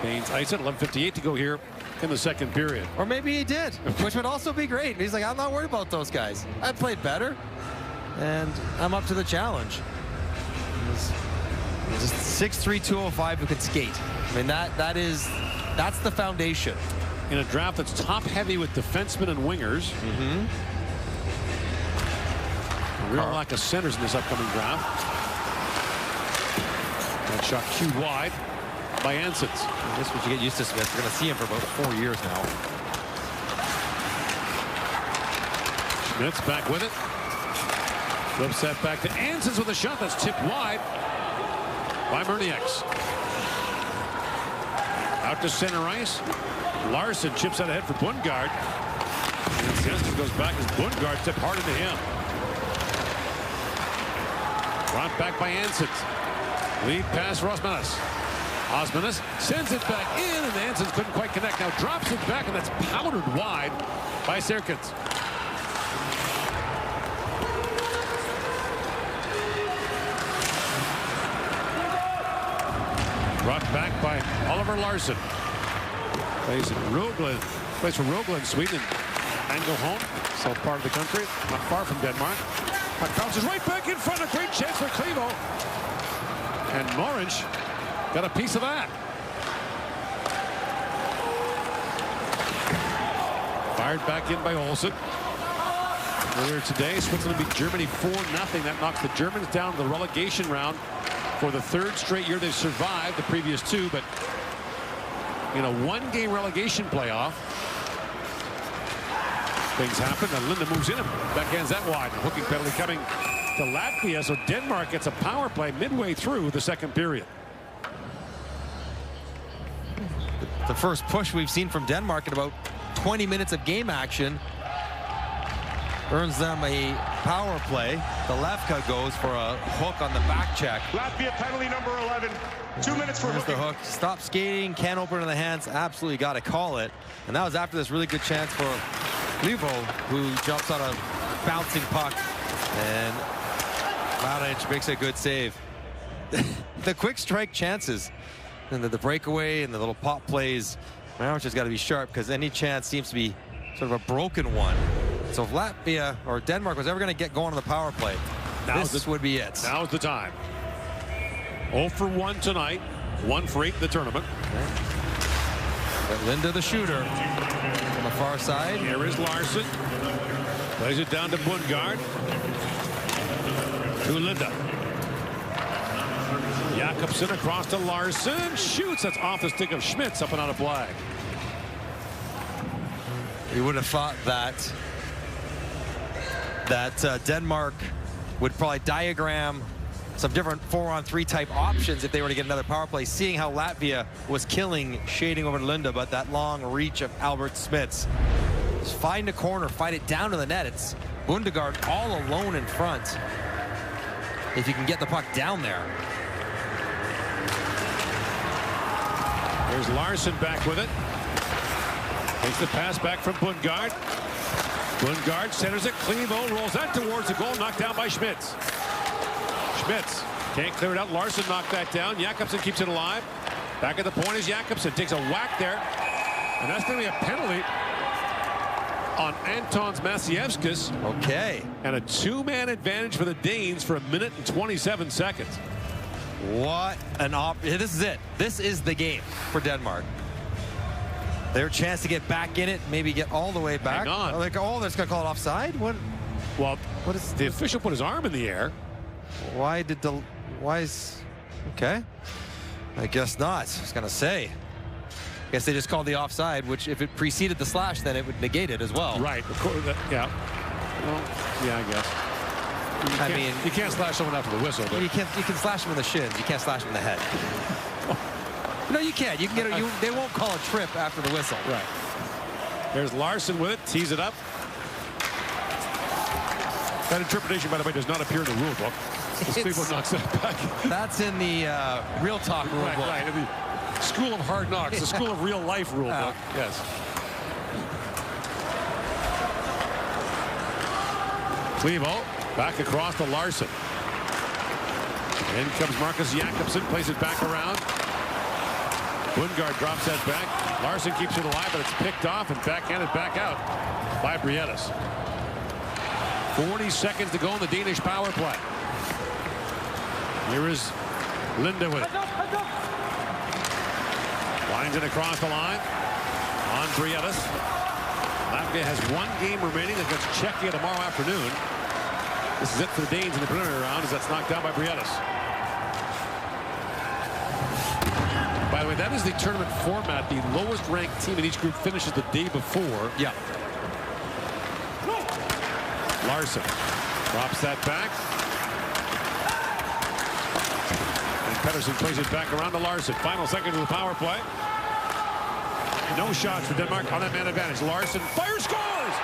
Baines ice it, 11:58 to go here in the second period. Or maybe he did, which would also be great. He's like, I'm not worried about those guys. I played better, and I'm up to the challenge. He's a 6'3", 205 who can skate. I mean, that's the foundation. In a draft that's top-heavy with defensemen and wingers. A real lack of centers in this upcoming draft. That shot cued wide by Ansons. This is what you get used to, Smith. We're going to see him for about 4 years now. Schmidt's back with it. Flips that back to Ansons with a shot that's tipped wide by Murnieks. Out to center ice. Larson chips out ahead for Bundgaard. And Ansons goes back as Bundgaard tipped hard into him. Brought back by Ansons. Lead pass for Osmanis. Osmanis sends it back in, and Ansons couldn't quite connect. Now drops it back, and that's powdered wide by Serkins. Brought back by Oliver Larsson. Plays for Rogla in Sweden. Ängelholm, south part of the country, not far from Denmark. Puck bounces right back in front. A great chance for Clevo. And Morange got a piece of that. Fired back in by Olsen. Earlier today, Switzerland beat Germany 4-0. That knocks the Germans down to the relegation round for the third straight year. They've survived the previous two, but in a one-game relegation playoff, things happen, and Linda moves in and backhands that wide. Hooking penalty coming to Latvia, so Denmark gets a power play midway through the second period. The first push we've seen from Denmark in about 20 minutes of game action earns them a power play. The Levka goes for a hook on the back check. Latvia penalty number 11. 2 minutes for There's the hook. Stop skating, can't open in the hands. Absolutely got to call it. And that was after this really good chance for Levo, who jumps on a bouncing puck. And Maric makes a good save. The quick strike chances and the breakaway and the little pop plays. Maric has got to be sharp because any chance seems to be sort of a broken one. So if Latvia or Denmark was ever going to get going on the power play, this would be it. Now's the time. 0 for 1 tonight, 1 for 8 in the tournament. But Linda, the shooter, on the far side. Here is Larson. Plays it down to Bundgaard. To Linda. Jakobsen across to Larson. Shoots. That's off the stick of Schmitz, up and out of play. You would have thought that Denmark would probably diagram some different 4-on-3 type options if they were to get another power play, seeing how Latvia was killing shading over to Linda, but that long reach of Albert Schmitz. Just find a corner, fight it down to the net. It's Bundgaard all alone in front. If you can get the puck down there. There's Larson back with it. Takes the pass back from Bundgaard. Bundgaard centers it. Clevo rolls that towards the goal, knocked down by Schmitz. Schmitz can't clear it out. Larson knocked that down. Jakobsen keeps it alive. Back at the point is Jakobsen. Takes a whack there. And that's going to be a penalty on Antons Maciejewskis. Okay. And a 2-man advantage for the Danes for 1 minute and 27 seconds. What an this is it. This is the game for Denmark. Their chance to get back in it, maybe get all the way back. Hang on. Like, oh, that's going to call it offside? What? Well, what is the official put his arm in the air. Why is, okay. I guess not. I was going to say. I guess they just called the offside, which if it preceded the slash, then it would negate it as well. Right. Yeah. Well, yeah, I guess. I mean, you can't slash someone after the whistle. But you can slash them in the shins. You can't slash them in the head. No, you can. You can get. They won't call a trip after the whistle. Right. There's Larson with it. Tees it up. That interpretation, by the way, does not appear in the rule book. Cleveland knocks it back. That's in the Real Talk rule book. Right. In the School of Hard Knocks, the School of Real Life rule book. Yes. Clevo back across to Larson. In comes Marcus Jakobsen, plays it back around. Bundgaard drops that back. Larson keeps it alive, but it's picked off and backhanded back out by Brietas. 40 seconds to go in the Danish power play. Here is Linda with it. Lines it across the line on Brietas. Latvia has 1 game remaining against Czechia tomorrow afternoon. This is it for the Danes in the preliminary round as that's knocked down by Brietas. By the way, that is the tournament format. The lowest ranked team in each group finishes the day before. Yeah. Larson drops that back. And Pettersson plays it back around to Larson. Final second of the power play. No shots for Denmark on that man advantage. Larson fires, scores!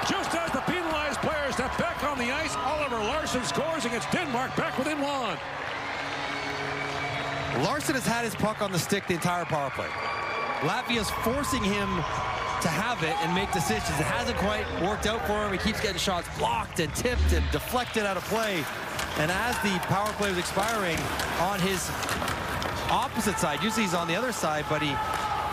Just as the penalized players step back on the ice, Oliver Larson scores against Denmark back within 1. Larson has had his puck on the stick the entire power play. Latvia's forcing him to have it and make decisions. It hasn't quite worked out for him. He keeps getting shots blocked and tipped and deflected out of play. And as the power play was expiring on his opposite side, usually he's on the other side, but he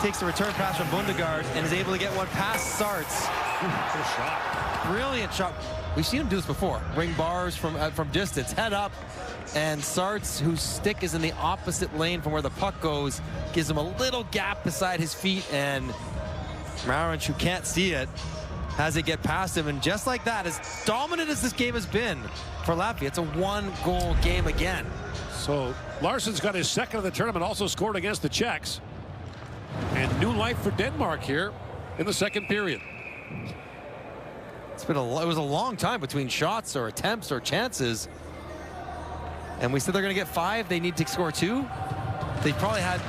takes the return pass from Bundgaard and is able to get one past Sarts. Good shot. Brilliant shot. We've seen him do this before. Ring bars from distance, head up, and Sarts, whose stick is in the opposite lane from where the puck goes, gives him a little gap beside his feet, and Maric, who can't see it, has it get past him. And just like that, as dominant as this game has been for Latvia, it's a 1-goal game again. So Larson's got his second of the tournament, also scored against the Czechs. And new life for Denmark here in the second period. It was a long time between shots or attempts or chances. And we said they're going to get 5. They need to score 2. They probably had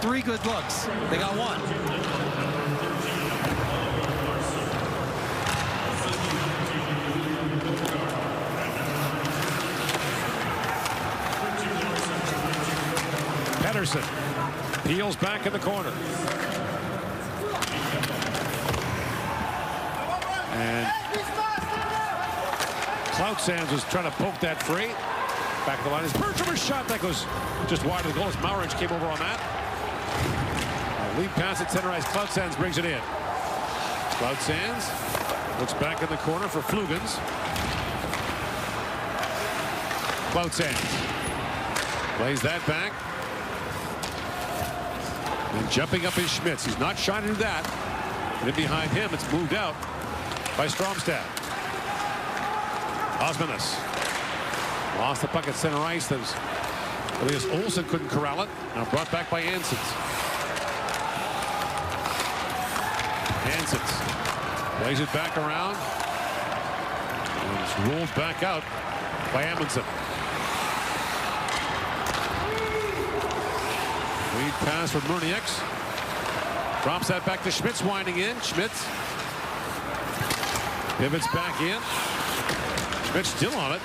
3 good looks. They got 1. Pedersen peels back in the corner. And Clout Sands was trying to poke that free. Back of the line is Bertram's shot that goes just wide of the goal as Maurinch came over on that. Lead pass at center ice. Clout Sands brings it in. Clout Sands looks back in the corner for Flugans. Clout Sands plays that back. And jumping up is Schmitz. He's not trying to do that. And then behind him, it's moved out by Stromstad. Osmanis lost the puck at center ice. Elias Olsson couldn't corral it. Now brought back by Ansons. Ansons plays it back around. And it's rolled back out by Amundsen. Lead pass from Murnieks. Drops that back to Schmitz, winding in. Schmitz pivots back in. Schmitz still on it.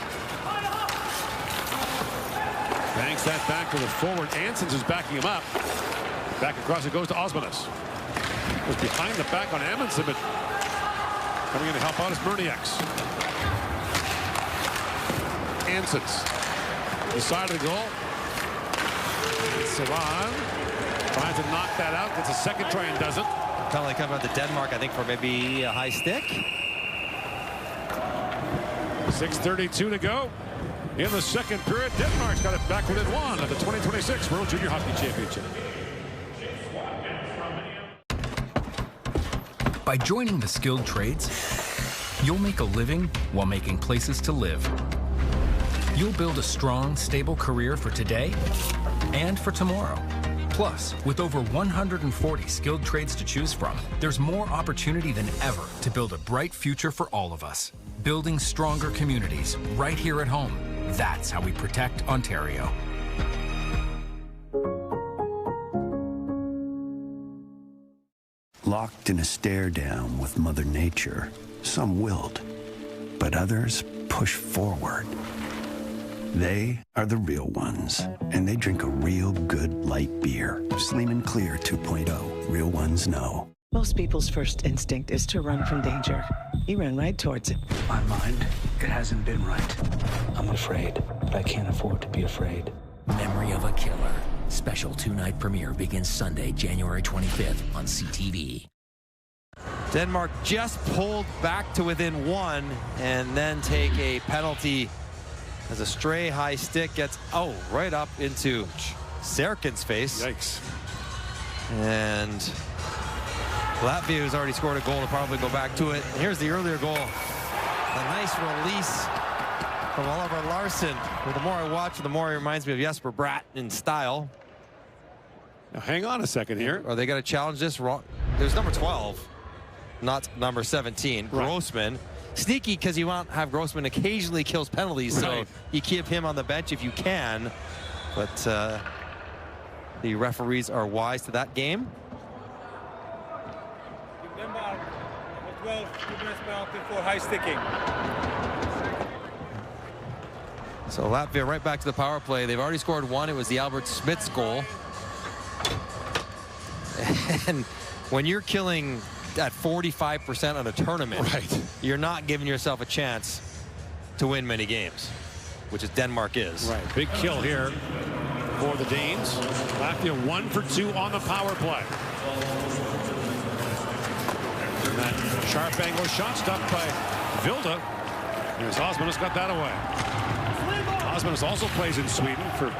Banks that back to the forward. Ansons is backing him up. Back across it goes to Osmanis. Was behind the back on Amundsen, but coming in to help out is Murnieks. Ansons. The side of the goal. Savan tries to knock that out. Gets a second try and doesn't. Penalty coming out to Denmark, I think, for maybe a high stick. 6:32 to go in the second period. Denmark's got it back within 1 of the 2026 World Junior Hockey Championship. By joining the skilled trades, you'll make a living while making places to live. You'll build a strong, stable career for today and for tomorrow. Plus, with over 140 skilled trades to choose from, there's more opportunity than ever to build a bright future for all of us. Building stronger communities right here at home. That's how we protect Ontario. Locked in a stare down with Mother Nature, some wilt, but others push forward. They are the real ones, and they drink a real good light beer. Sleeman Clear 2.0. Real ones know. Most people's first instinct is to run from danger. You ran right towards it. My mind, it hasn't been right. I'm afraid, but I can't afford to be afraid. Memory of a Killer. Special 2-night premiere begins Sunday, January 25th on CTV. Denmark just pulled back to within 1 and then take a penalty as a stray high stick gets right up into Serkin's face. Yikes. And Latvia has already scored a goal to probably go back to it. And here's the earlier goal. A nice release from Oliver Larsson. Well, the more I watch, the more he reminds me of Jesper Bratt in style. Now hang on a second here. Are they going to challenge this? There's number 12, not number 17, right. Grossman. Sneaky because you want to have Grossman occasionally kills penalties, so you keep him on the bench if you can. But the referees are wise to that game. Denmark, number 12, 2 minutes penalty for high sticking. So Latvia right back to the power play. They've already scored 1. It was the Albert Smits goal. And when you're killing at 45% on a tournament, you're not giving yourself a chance to win many games, which is Denmark is. Right, big kill here for the Danes. Latvia 1 for 2 on the power play. And that sharp angle shot stopped by Vilda. Here's Osmanis got that away. Osmanis also plays in Sweden for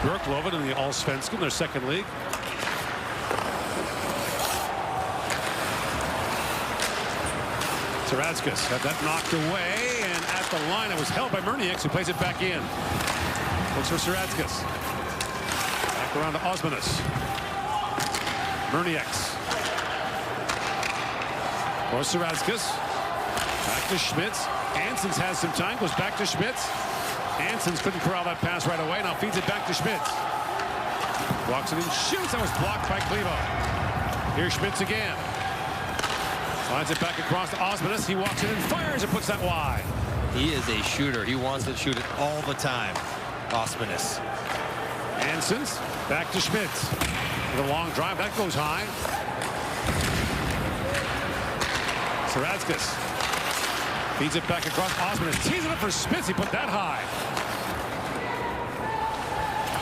Björklöven in the Allsvenskan, their second league. Saratskas had that knocked away, and at the line it was held by Murnieks, who plays it back in. Looks for Saratskas. Back around to Osmanis. Murnieks. Or Saratskas. Back to Schmitz. Ansons has some time, goes back to Schmitz. Ansons couldn't corral that pass right away. Now feeds it back to Schmitz. Walks it in, shoots. That was blocked by Clevo. Here's Schmitz again. Slides it back across to Osmondus. He walks in and fires and puts that wide. He is a shooter. He wants to shoot it all the time. Osmondus. Ansons back to Schmitz. The long drive, that goes high. Saradzkas feeds it back across. Osmondus tees it up for Schmitz. He put that high.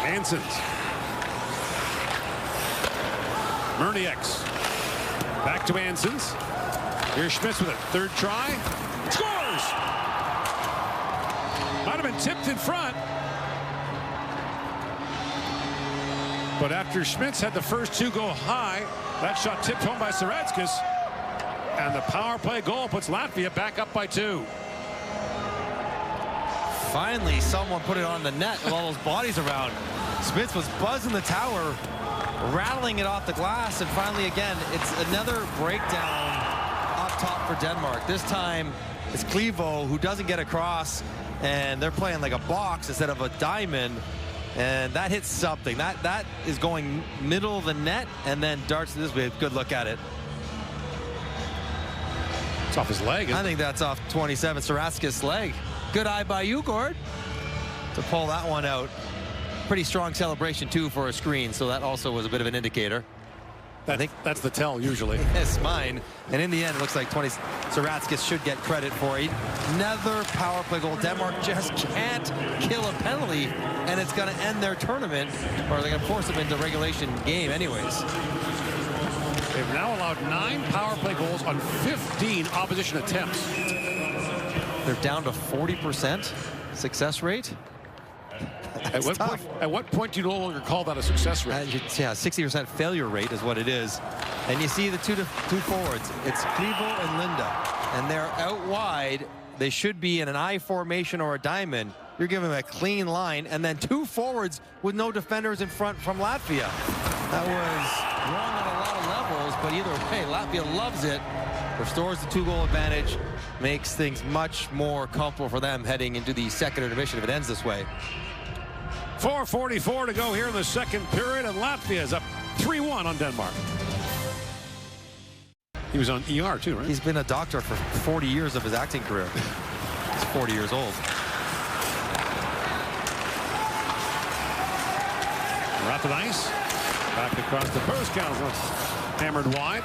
Ansons. Mernieks back to Ansons. Here's Schmitz with it. Third try. Scores! Might have been tipped in front. But after Schmitz had the first two go high, that shot tipped home by Saradzkas. And the power play goal puts Latvia back up by 2. Finally, someone put it on the net with all those bodies around. Schmitz was buzzing the tower, rattling it off the glass, and finally, again, it's another breakdown up top for Denmark. This time, it's Clevo who doesn't get across, and they're playing like a box instead of a diamond. And that hits something. That is going middle of the net and then darts this way. Good look at it. It's off his leg. I think that's off 27 Saradzkas' leg. Good eye by you, Gord, to pull that one out. Pretty strong celebration, too, for a screen. So that also was a bit of an indicator. I think that's the tell, usually. Yes, mine. And in the end, it looks like Saradzkas should get credit for it. Another power play goal. Denmark just can't kill a penalty, and it's going to end their tournament, or they're going to force them into regulation game anyways. They've now allowed 9 power play goals on 15 opposition attempts. They're down to 40% success rate. At what point do you no longer call that a success rate? Yeah, 60% failure rate is what it is. And you see the two forwards. It's Clevo and Linda. And they're out wide. They should be in an I formation or a diamond. You're giving them a clean line. And then 2 forwards with no defenders in front from Latvia. That was wrong on a lot of levels, but either way, Latvia loves it. Restores the 2-goal advantage. Makes things much more comfortable for them heading into the second intermission if it ends this way. 4:44 to go here in the second period, and Latvia is up 3-1 on Denmark. He was on ER too, right? He's been a doctor for 40 years of his acting career. He's 40 years old. Rapid ice. Back across the first count. Hammered wide.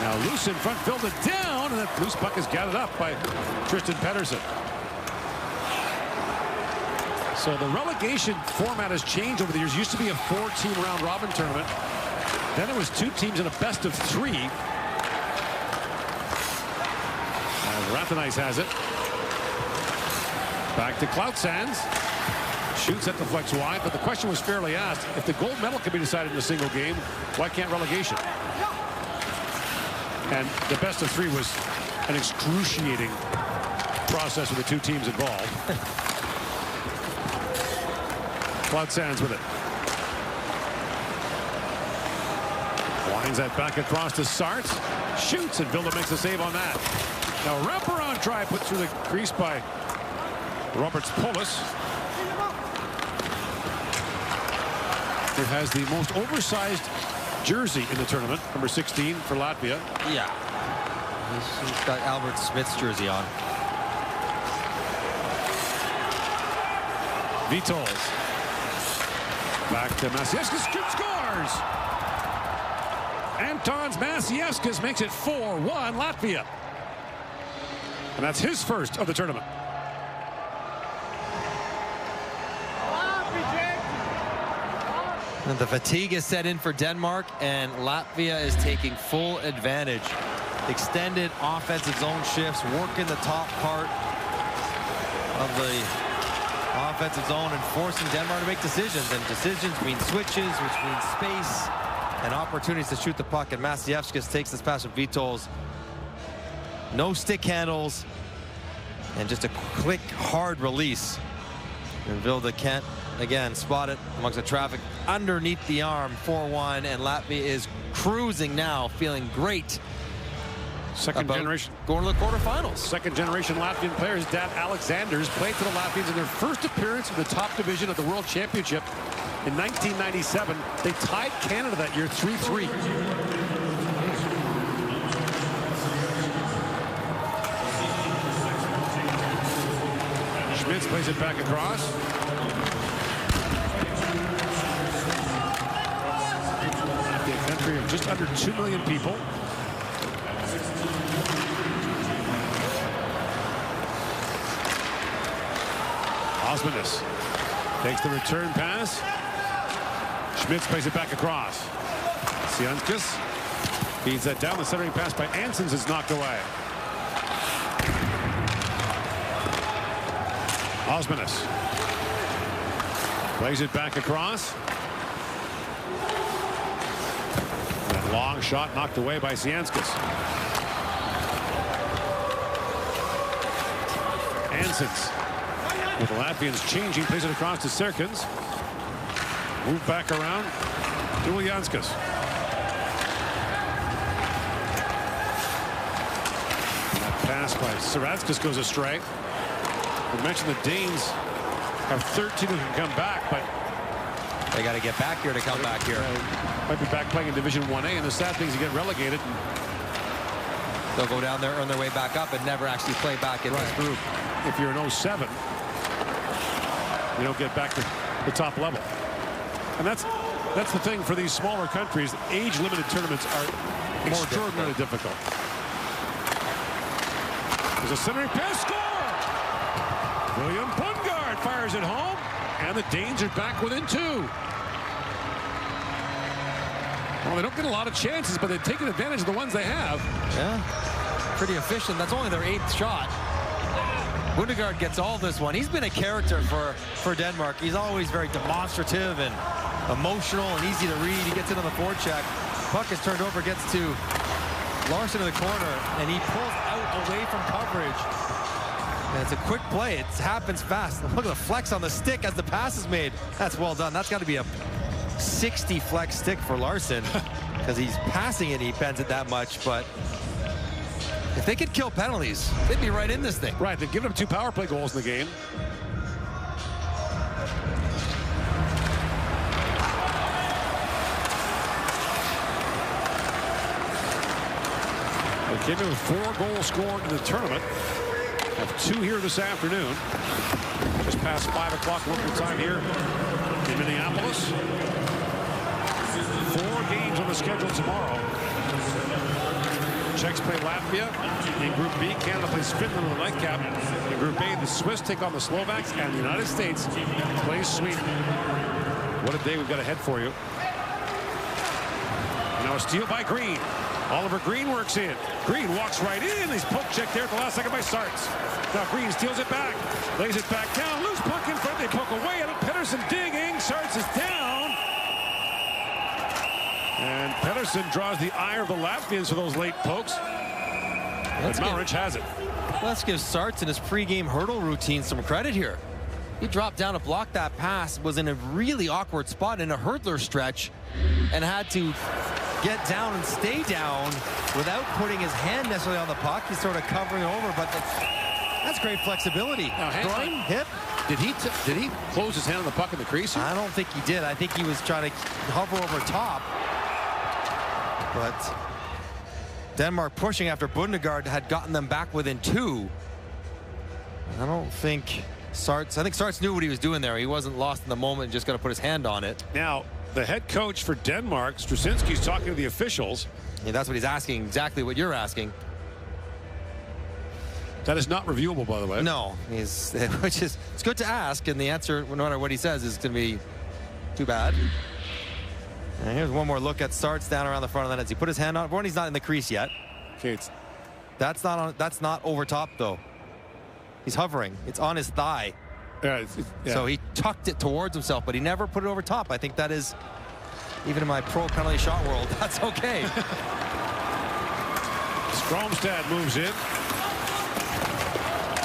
Now loose in front, filled it down, and that loose puck is gathered up by Tristan Pedersen. So the relegation format has changed over the years. It used to be a 4-team round robin tournament. Then it was 2 teams in a best of 3. As Rathenice has it. Back to Cloutsands. Shoots at the flex wide, but the question was fairly asked. If the gold medal can be decided in a single game, why can't relegation? And the best of 3 was an excruciating process with the 2 teams involved. Cloutsands with it. Winds that back across to Sarts. Shoots, and Vilda makes a save on that. Now wraparound try put through the crease by Roberts Polis. Who has the most oversized jersey in the tournament, number 16 for Latvia. Yeah. He's got Albert Smith's jersey on. Vitols. Back to Maciejewskis, scores! Antons Maciejewskis makes it 4-1 Latvia. And that's his first of the tournament. And the fatigue is set in for Denmark, and Latvia is taking full advantage. Extended offensive zone shifts, working the top part of the offensive zone and forcing Denmark to make decisions. And decisions mean switches, which means space and opportunities to shoot the puck. And Maciejewskis takes this pass from Vitols. No stick handles, and just a quick, hard release. And Vilda can't, again, spot it amongst the traffic underneath the arm. 4-1, and Latvia is cruising now, feeling great Second generation. Going to the quarterfinals. Second generation Latvian players. Dad Alexanders played for the Latvians in their first appearance in the top division of the World Championship in 1997. They tied Canada that year 3-3. Schmitz plays it back across. A country of just under 2 million people. Osmanis takes the return pass. Schmitz plays it back across. Sienskis feeds that down. The centering pass by Ansons is knocked away. Osmanis plays it back across. That long shot knocked away by Sienskis. Ansons with the Latvians changing, plays it across to Serkins. Move back around to Uljanskas. That pass by Saratskas goes astray. We mentioned the Danes have 13 who can come back, but they got to get back here to come back here. Might be back playing in Division 1A, and the sad thing is you get relegated. They'll go down there, earn their way back up, and never actually play back in this group. If you're an 07, you don't get back to the top level. And that's the thing for these smaller countries. Age-limited tournaments are more extraordinarily difficult. There's a centering pass, score! William Bundgaard fires it home, and the Danes are back within 2. Well, they don't get a lot of chances, but they've taken advantage of the ones they have. Yeah, pretty efficient. That's only their 8th shot. Bundgaard gets all this one. He's been a character for Denmark. He's always very demonstrative and emotional and easy to read. He gets it on the forecheck. Puck is turned over, gets to Larson in the corner, and he pulls out away from coverage. And it's a quick play. It happens fast. Look at the flex on the stick as the pass is made. That's well done. That's got to be a 60 flex stick for Larson because he's passing it. He bends it that much, but if they could kill penalties, they'd be right in this thing. Right, they've given up 2 power play goals in the game. They came in with 4 goals scored in the tournament. Have 2 here this afternoon. Just past 5 o'clock local time here in Minneapolis. 4 games on the schedule tomorrow. Czechs play Latvia in Group B. Canada plays Finland in the nightcap. In Group A, the Swiss take on the Slovaks, and the United States plays Sweden. What a day we've got ahead for you. Now a steal by Green. Oliver Green works in. Green walks right in. He's poke checked there at the last second by Sarts. Now Green steals it back. Lays it back down. Loose puck in front. They poke away at it. Pettersson digging. Sarts is down. And Pettersson draws the ire of the Latvians for those late pokes. But Mauric has it. Let's give Sarts in his pregame hurdle routine some credit here. He dropped down to block that pass, was in a really awkward spot in a hurdler stretch, and had to get down and stay down without putting his hand necessarily on the puck. He's sort of covering over, but that's great flexibility. Now, Groin, hip. Did he close his hand on the puck in the crease? I don't think he did. I think he was trying to hover over top. But Denmark pushing after Bundgaard had gotten them back within 2. I don't think Sarts, I think Sarts knew what he was doing there. He wasn't lost in the moment and just going to put his hand on it. Now, the head coach for Denmark, Straczynski's talking to the officials. Yeah, that's what he's asking, exactly what you're asking. That is not reviewable, by the way. No, which is, it's good to ask, and the answer, no matter what he says, is going to be too bad. And here's one more look at Sarts down around the front of the net. He put his hand on. One, he's not in the crease yet. Okay, that's not over top though. He's hovering. It's on his thigh. Yeah. So he tucked it towards himself, but he never put it over top. I think that is, even in my pro penalty shot world, that's okay. Stromstad moves in.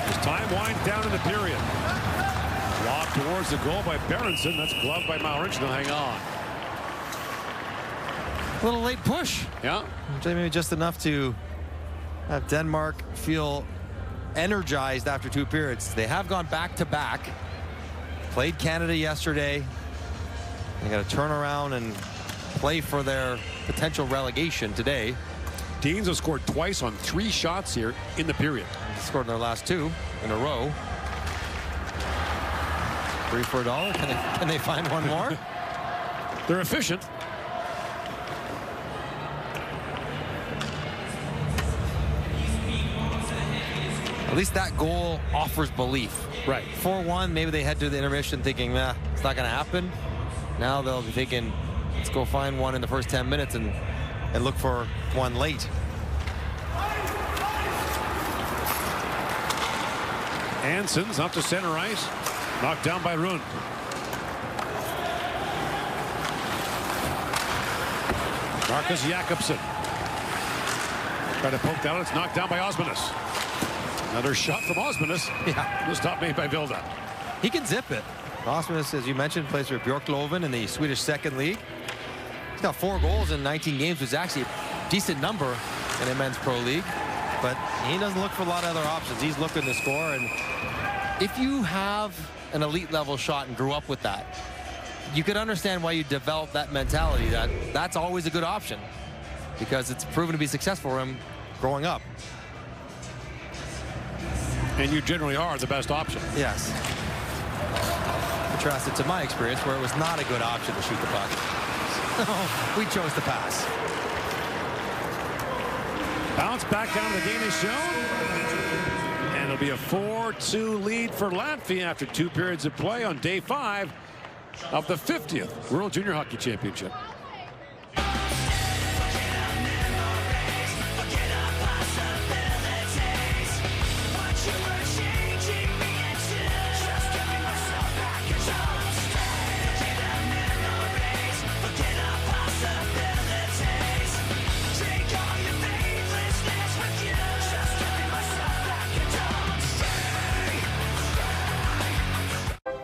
As time winds down in the period. Lob towards the goal by Berenson. That's gloved by Mauric. They'll hang on. A little late push. Yeah. Maybe just enough to have Denmark feel energized after 2 periods. They have gone back-to-back. Played Canada yesterday. They got to turn around and play for their potential relegation today. Deans have scored twice on 3 shots here in the period. Scored in their last 2 in a row. 3 for $1. Can they find one more? They're efficient. At least that goal offers belief. Right. 4-1, maybe they head to the intermission thinking, nah, it's not going to happen. Now they'll be thinking, let's go find one in the first 10 minutes and look for one late. Hansen's up to center ice. Knocked down by Rund. Marcus Jakobsen. Trying to poke down. It's knocked down by Osmanus. Another shot from Osmanus. Yeah. The stop made by Vilda. He can zip it. Osmanus, as you mentioned, plays for Björklöven in the Swedish second league. He's got 4 goals in 19 games, which is actually a decent number in a men's pro league. But he doesn't look for a lot of other options. He's looking to score. And if you have an elite level shot and grew up with that, you could understand why you develop that mentality that that's always a good option, because it's proven to be successful for him growing up. And you generally are the best option. Yes. Contrasted to my experience where it was not a good option to shoot the puck. We chose to pass. Bounce back down to the Danish zone. And it'll be a 4-2 lead for Latvia after 2 periods of play on day 5 of the 50th World Junior Hockey Championship.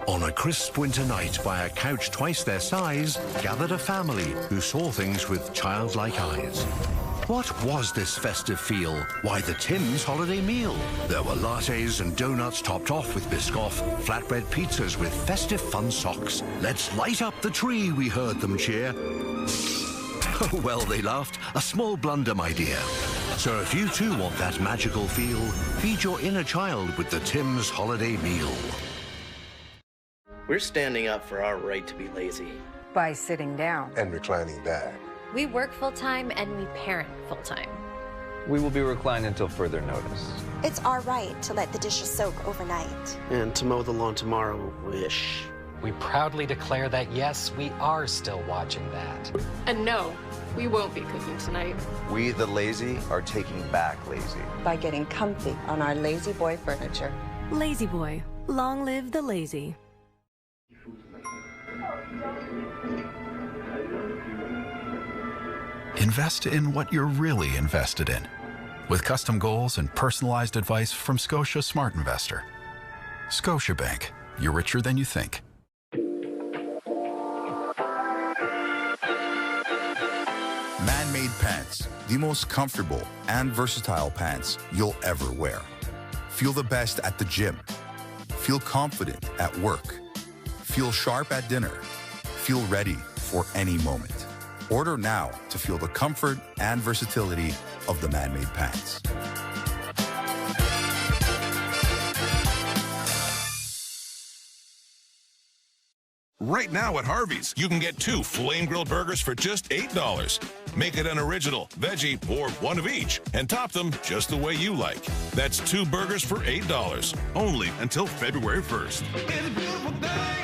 On a crisp winter night, by a couch twice their size, gathered a family who saw things with childlike eyes. What was this festive feel? Why, the Tim's holiday meal. There were lattes and donuts topped off with Biscoff, flatbread pizzas with festive fun socks. Let's light up the tree, we heard them cheer. Oh, well, they laughed. A small blunder, my dear. So if you too want that magical feel, feed your inner child with the Tim's holiday meal. We're standing up for our right to be lazy. By sitting down. And reclining back. We work full-time and we parent full-time. We will be reclined until further notice. It's our right to let the dishes soak overnight. And to mow the lawn tomorrow, wish. We proudly declare that yes, we are still watching that. And no, we won't be cooking tonight. We, the lazy, are taking back lazy. By getting comfy on our Lazy Boy furniture. Lazy Boy. Long live the lazy. Invest in what you're really invested in, with custom goals and personalized advice from Scotia Smart Investor. Scotiabank, you're richer than you think. Man-made pants, the most comfortable and versatile pants you'll ever wear. Feel the best at the gym. Feel confident at work. Feel sharp at dinner. Feel ready for any moment. Order now to feel the comfort and versatility of the man-made pants. Right now at Harvey's, you can get 2 flame-grilled burgers for just $8. Make it an original, veggie, or one of each, and top them just the way you like. That's 2 burgers for $8, only until February 1st. It's a beautiful day.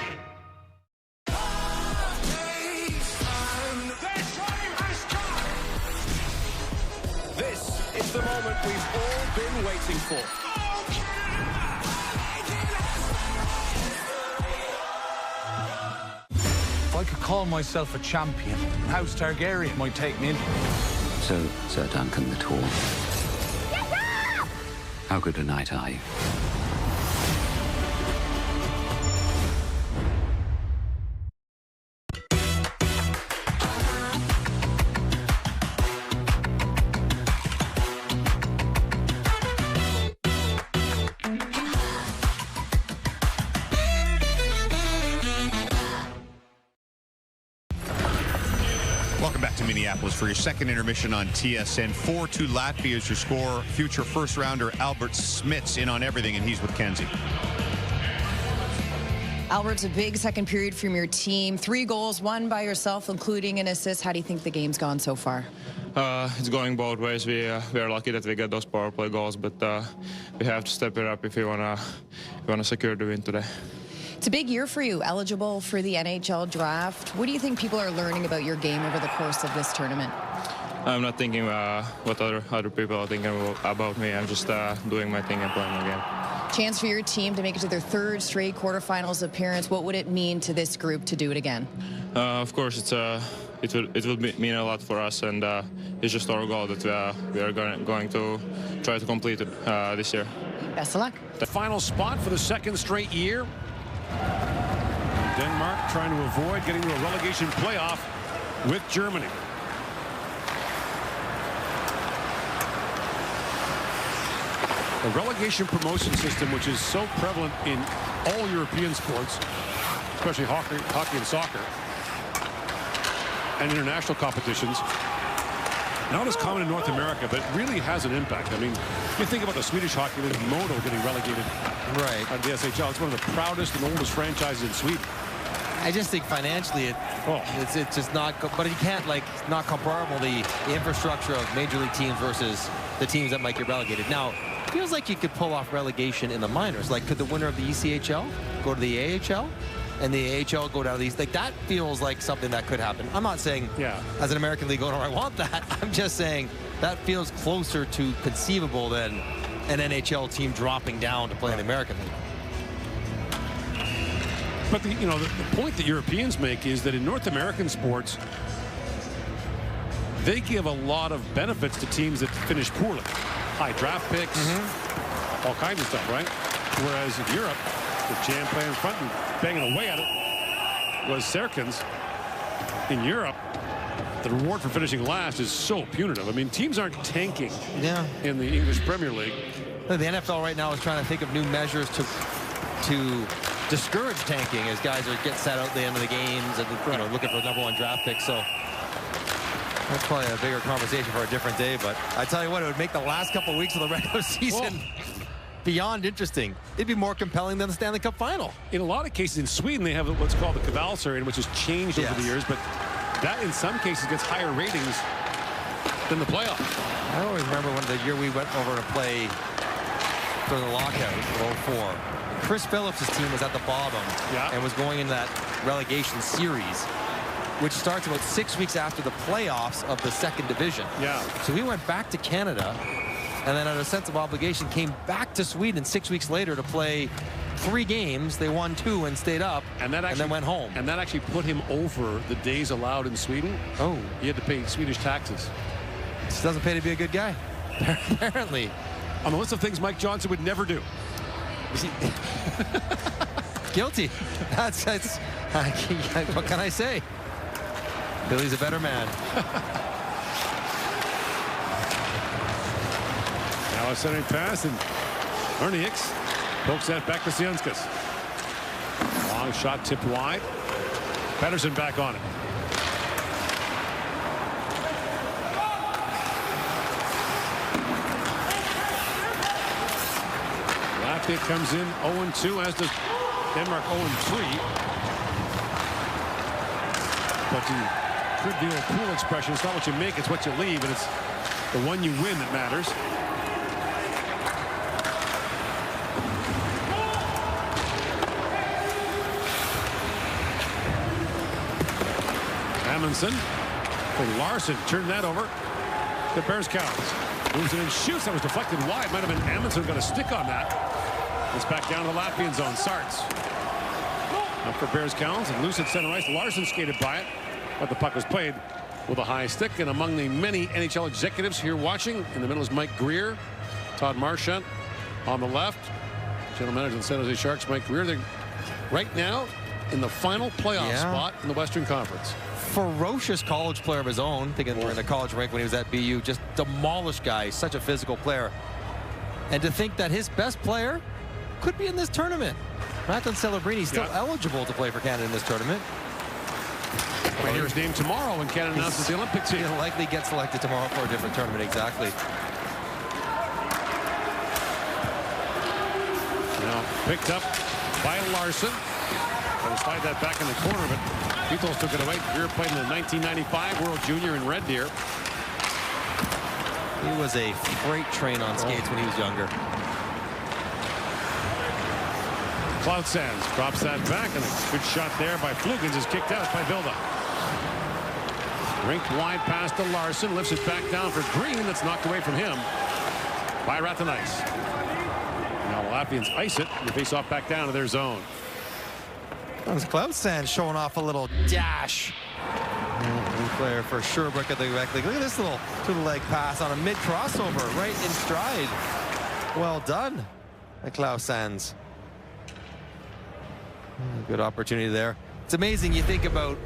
This is the moment we've all been waiting for. If I could call myself a champion, House Targaryen might take me in. So, Sir Duncan the Tall, how good a knight are you? Minneapolis for your second intermission on TSN. 4-2 Latvia is your score. Future first-rounder Albert Smits in on everything, and he's with Kenzie. Albert's a big second period from your team. 3 goals, 1 by yourself, including an assist. How do you think the game's gone so far? It's going both ways. We are lucky that we get those power play goals, but we have to step it up if we wanna secure the win today. It's a big year for you, eligible for the NHL draft. What do you think people are learning about your game over the course of this tournament? I'm not thinking what other people are thinking about me. I'm just doing my thing and playing my game. Chance for your team to make it to their 3rd straight quarterfinals appearance. What would it mean to this group to do it again? Of course, it will mean a lot for us, and it's just our goal that we are going to try to complete it this year. Best of luck. The final spot for the 2nd straight year. Denmark trying to avoid getting to a relegation playoff with Germany. The relegation promotion system, which is so prevalent in all European sports, especially hockey and soccer, and international competitions, not as common in North America, but really has an impact. I mean, you think about the Swedish hockey league, Modo getting relegated out of the SHL. It's one of the proudest and oldest franchises in Sweden. I just think financially it's just not, but you can't not comparable the infrastructure of major league teams versus the teams that might get relegated. Now, it feels like you could pull off relegation in the minors. Like, could the winner of the ECHL go to the AHL? And the AHL go down to these, that feels like something that could happen. I'm not saying as an American League owner I want that. I'm just saying that feels closer to conceivable than an NHL team dropping down to play in the American League. But the point that Europeans make is that in North American sports, they give a lot of benefits to teams that finish poorly. High draft picks, all kinds of stuff, right? Whereas in Europe, with Jam playing in front and banging away at it was Serkins. In Europe, the reward for finishing last is so punitive. I mean, teams aren't tanking in the English Premier League. The NFL right now is trying to think of new measures to discourage tanking as guys are getting set out at the end of the games and looking for the #1 draft pick. So that's probably a bigger conversation for a different day. But I tell you what, it would make the last couple of weeks of the regular season beyond interesting. It'd be more compelling than the Stanley Cup final. In a lot of cases in Sweden, they have what's called the Kvalserien, which has changed over the years, but that in some cases gets higher ratings than the playoff. I always remember when the year we went over to play for the lockout in 04. Chris Phillips' team was at the bottom and was going in that relegation series, which starts about 6 weeks after the playoffs of the 2nd division. So we went back to Canada, and then out of a sense of obligation came back to Sweden 6 weeks later to play 3 games. They won 2 and stayed up, and then went home. And that actually put him over the days allowed in Sweden. Oh. He had to pay Swedish taxes. This doesn't pay to be a good guy, apparently. On the list of things Mike Johnson would never do. Guilty. That's what can I say? Billy's a better man. Now a centering pass, and Ernieks pokes that back to Sienskas. Long shot tipped wide. Pettersson back on it. Latvia comes in 0-2, as does Denmark 0-3. But the trivial pool expression, it's not what you make, it's what you leave, and it's the one you win that matters. Amundsen for Larson, turned that over to Bears Cows. Moves it and shoots. That was deflected wide. Might have been Amundsen got a stick on that. It's back down to the Latvian zone. Sarts up for Bears Cows and loose at center ice. Larson skated by it, but the puck was played with a high stick. And among the many NHL executives here watching, in the middle is Mike Greer, Todd Marchant on the left, general manager of the San Jose Sharks, Mike Greer. They're right now in the final playoff spot in the Western Conference. Ferocious college player of his own. Thinking we're in the college rank when he was at BU. Just demolished guys. Such a physical player. And to think that his best player could be in this tournament. Nathan Celebrini still eligible to play for Canada in this tournament. We'll hear his name tomorrow when Canada announces the Olympic team. He'll likely get selected tomorrow for a different tournament, exactly. Now picked up by Larson. Going to slide that back in the corner, but Beatles took it away. Greer played in the 1995 World Junior in Red Deer. He was a freight train on skates when he was younger. Cloud Sands drops that back, and a good shot there by Flugans is kicked out by Vilda. Rinked wide pass to Larson, lifts it back down for Green. That's knocked away from him by Ratanais. Now the Latvians ice it and face off back down to their zone. Cloud Sands showing off a little dash. New player for Sherbrooke at the rec league. Look at this little two-leg pass on a mid crossover right in stride. Well done by Cloud Sands. Good opportunity there. It's amazing you think about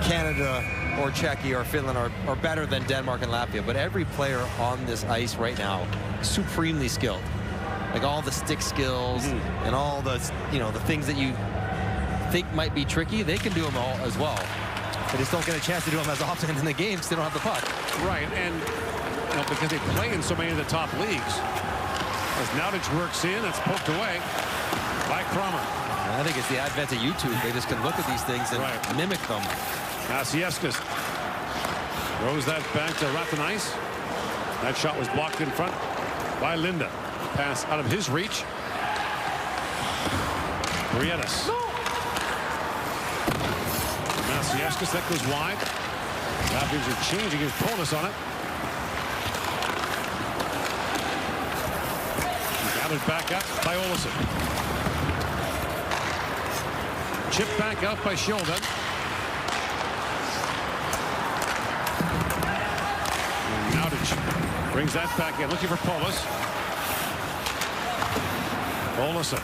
Canada or Czechia or Finland are better than Denmark and Latvia, but every player on this ice right now supremely skilled. Like all the stick skills and all the, you know, the things that you think might be tricky, they can do them all as well. They just don't get a chance to do them as often in the game because they don't have the puck. Right, and you know, because they play in so many of the top leagues. As Nowdich works in, it's poked away by Cromer. I think it's the advent of YouTube. They just can look at these things and mimic them. Maciejewskis throws that back to Ratanais. That shot was blocked in front by Linda. Pass out of his reach. Brietas. Maciejewskis, that goes wide. Latvians are changing his bonus on it. Gathered back up by Olsen. Chip back out by Shilden. Nowdich brings that back in, looking for Polis. Olsen.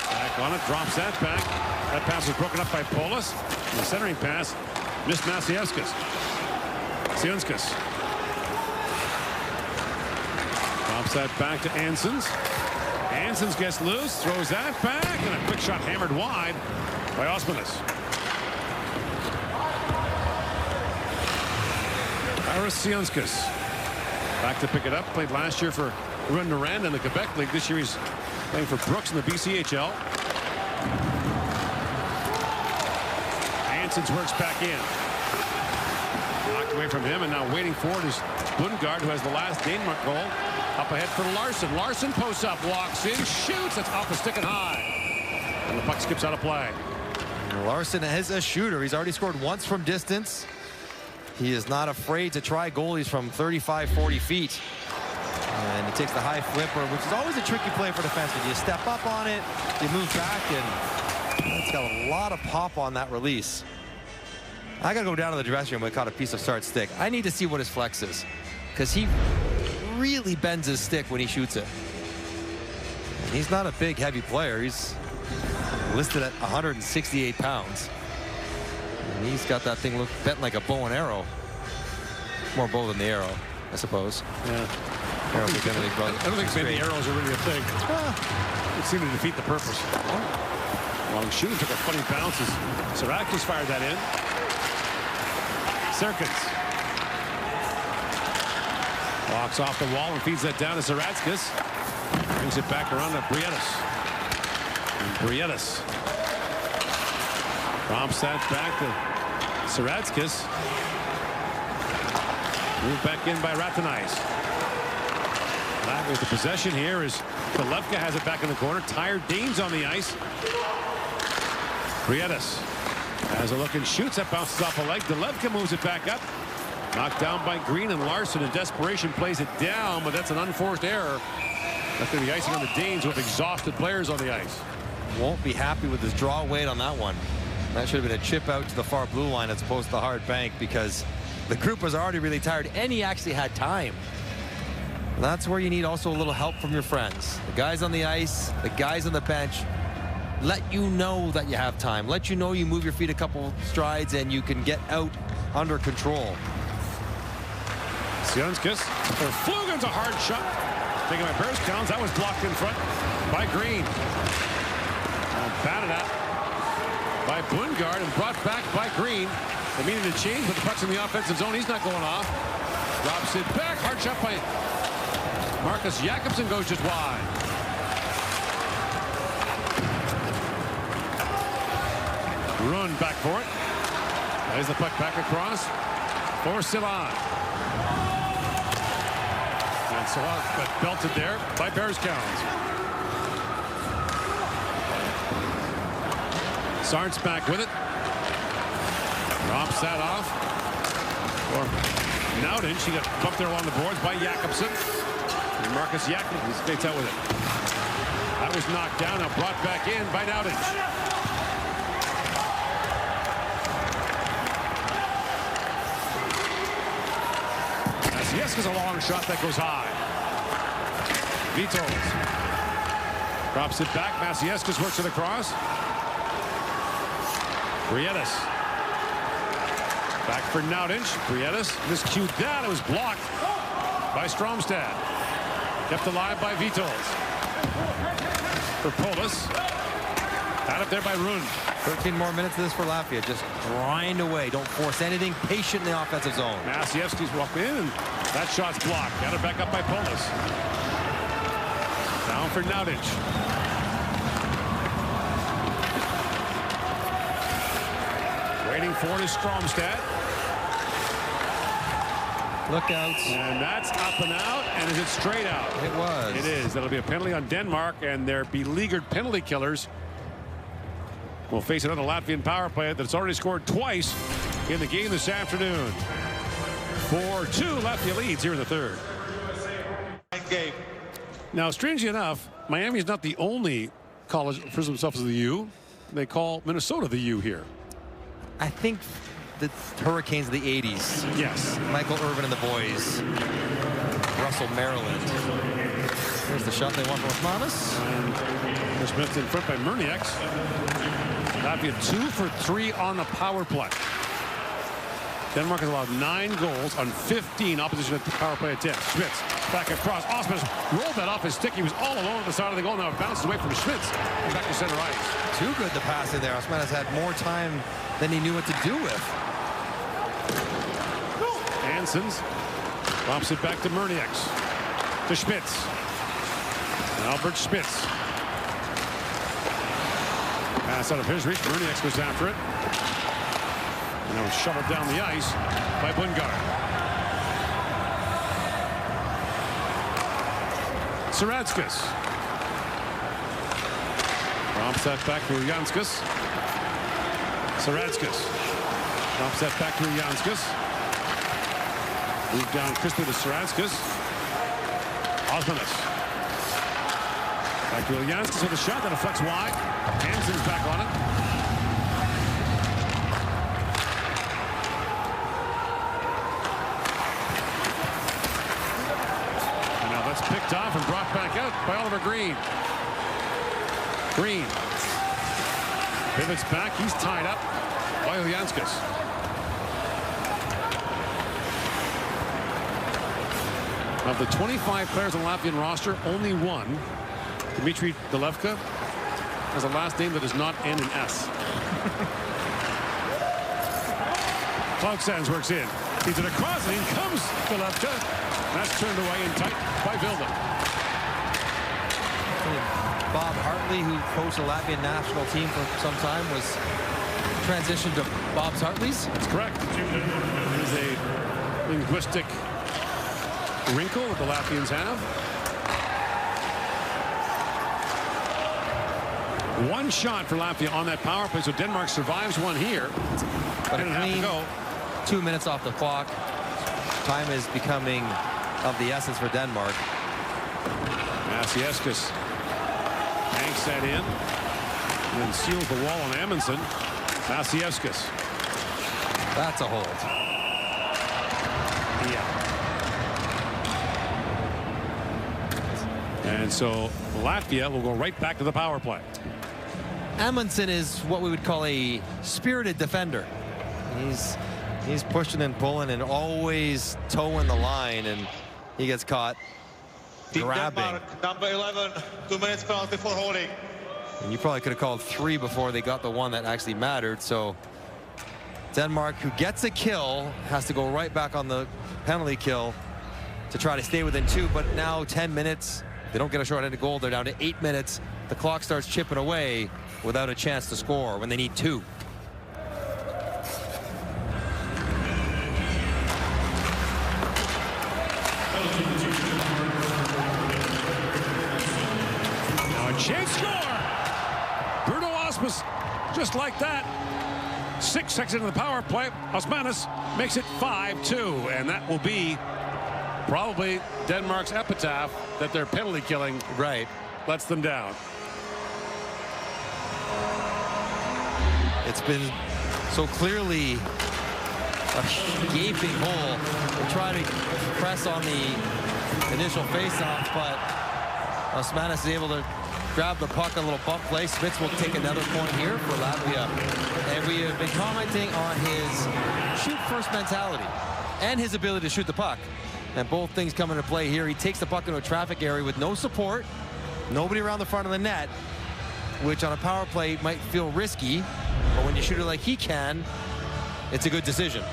Back on it, drops that back. That pass was broken up by Polis. The centering pass missed Maciejewskis. Sionskis. Drops that back to Ansons. Ansons gets loose, throws that back, and a quick shot hammered wide by Osmanis. Iris Sionskis back to pick it up. Played last year for Run Durand in the Quebec League. This year he's playing for Brooks in the BCHL. Ansons works back in. Knocked away from him, and now waiting for it is Bundgaard, who has the last Denmark goal. Up ahead for Larson. Larson posts up, walks in, shoots. It's off the stick and high. And the puck skips out of play. Larson is a shooter. He's already scored once from distance. He is not afraid to try goalies from 35, 40 feet. And he takes the high flipper, which is always a tricky play for defensemen. You step up on it, you move back, and it's got a lot of pop on that release. I got to go down to the dressing room and caught a piece of start stick. I need to see what his flex is, because he really bends his stick when he shoots it. And he's not a big, heavy player. He's listed at 168 pounds. And he's got that thing bent like a bow and arrow. More bow than the arrow, I suppose. Yeah. I don't think maybe arrows are really a thing. It seemed to defeat the purpose. Long shoot, took a funny bounce as Sarakis fired that in. Serkins walks off the wall and feeds that down to Saratskis. Brings it back around to Brietas. And Brietas prompts that back to Saratskis. Moved back in by Ratanais. With the possession here is Delevka has it back in the corner. Tired Dean's on the ice. Brietas has a look and shoots. That bounces off a leg. Delevka moves it back up. Knocked down by Green, and Larson in desperation plays it down, but that's an unforced error. After the icing on the Danes with exhausted players on the ice. Won't be happy with his draw weight on that one. That should have been a chip out to the far blue line as opposed to the hard bank, because the group was already really tired and he actually had time. That's where you need also a little help from your friends. The guys on the ice, the guys on the bench, let you know that you have time. Let you know you move your feet a couple strides and you can get out under control. Sionskis, or Flugan's a hard shot. Taken by Bears Towns. That was blocked in front by Green. Batted at by Bundgaard and brought back by Green. They needed to change, but the puck's in the offensive zone. He's not going off. Drops it back. Hard shot by Marcus Jakobsen, goes just wide. Run back for it. There's the puck back across for Silan. And Silan got belted there by Bearskowens. Sarnt's back with it. Drops that off. For Nowdin, she got bumped there along the boards by Jakobsen. And Marcus Jakobsen skates out with it. That was knocked down, now brought back in by Nowdin. Yes, is a long shot that goes high. Vitols drops it back. Maciejskis works it across. Priedes back for Nowdin. Priedes miscued that. It was blocked by Stromstad. Kept alive by Vitols. For Polis. Out up there by Rund. 13 more minutes of this for Latvia. Just grind away. Don't force anything. Patient in the offensive zone. Maciejskis walked in, and that shot's blocked. Got it back up by Polis. Down for Nowdin. Waiting for it is Stromstad. Look out. And that's up and out. And is it straight out? It was. It is. That'll be a penalty on Denmark, and their beleaguered penalty killers will face another Latvian power play that's already scored twice in the game this afternoon. 4-2, Latvia leads here in the third. Game. Now, strangely enough, Miami is not the only college that refers themselves as the U. They call Minnesota the U here. I think the Hurricanes of the 80s. Yes. Michael Irvin and the boys. Russell, Maryland. Here's the shot they want from Thomas. And Smith in front by Murnieks. Latvia 2 for 3 on the power play. Denmark has allowed 9 goals on 15 opposition at the power play attempts. Schmitz back across. Osman rolled that off his stick. He was all alone at the side of the goal. Now it bounces away from Schmitz and back to center ice. Too good the pass in there. Osman has had more time than he knew what to do with. Hansons drops it back to Murnieks. To Schmitz. Albert Schmitz. Pass out of his reach. Murnieks goes after it. And now shoveled down the ice by Bundgaard. Saradzkis. Drops that back to Janskis. Saradzkis. Drops that back to Janskis. Moved down crisply to Saradzkis. Osmanis. Back to Janskis with a shot that deflects wide. Hansen's back on it. And now that's picked off and brought back out by Oliver Green. Green pivots back. He's tied up by Janskis. Of the 25 players on the Latvian roster, only one, Dmitry Delevka, has a last name that does not end in S. Cloud works in. He's it across, and in comes Delevka. That's turned away and tight by Vilda. Bob Hartley, who coached the Latvian national team for some time, was transitioned to Bob's Hartley's. That's correct. It is a linguistic wrinkle that the Latvians have. One shot for Latvia on that power play, so Denmark survives one here. But a clean 2 minutes off the clock. Time is becoming of the essence for Denmark. Maciejskis hanks that in and then seals the wall on Amundsen. Maciejskis. That's a hold. Yeah. And so Latvia will go right back to the power play. Amundsen is what we would call a spirited defender. He's pushing and pulling and always towing the line, and he gets caught grabbing. Denmark, number 11, 2 minutes penalty for holding. And you probably could have called 3 before they got the one that actually mattered. So Denmark, who gets a kill, has to go right back on the penalty kill to try to stay within 2. But now 10 minutes, they don't get a short-handed goal. They're down to 8 minutes. The clock starts chipping away without a chance to score when they need 2. Now a chance score. Bruno Osmus, just like that. 6 seconds into the power play, Osmanis makes it 5-2, and that will be probably Denmark's epitaph that their penalty killing lets them down. It's been so clearly a gaping hole. They try to press on the initial face-off, but Osmanis is able to grab the puck, a little bump play. Smits will take another point here for Latvia. And we have been commenting on his shoot-first mentality and his ability to shoot the puck. And both things come into play here. He takes the puck into a traffic area with no support, nobody around the front of the net, which on a power play might feel risky, but when you shoot it like he can, it's a good decision.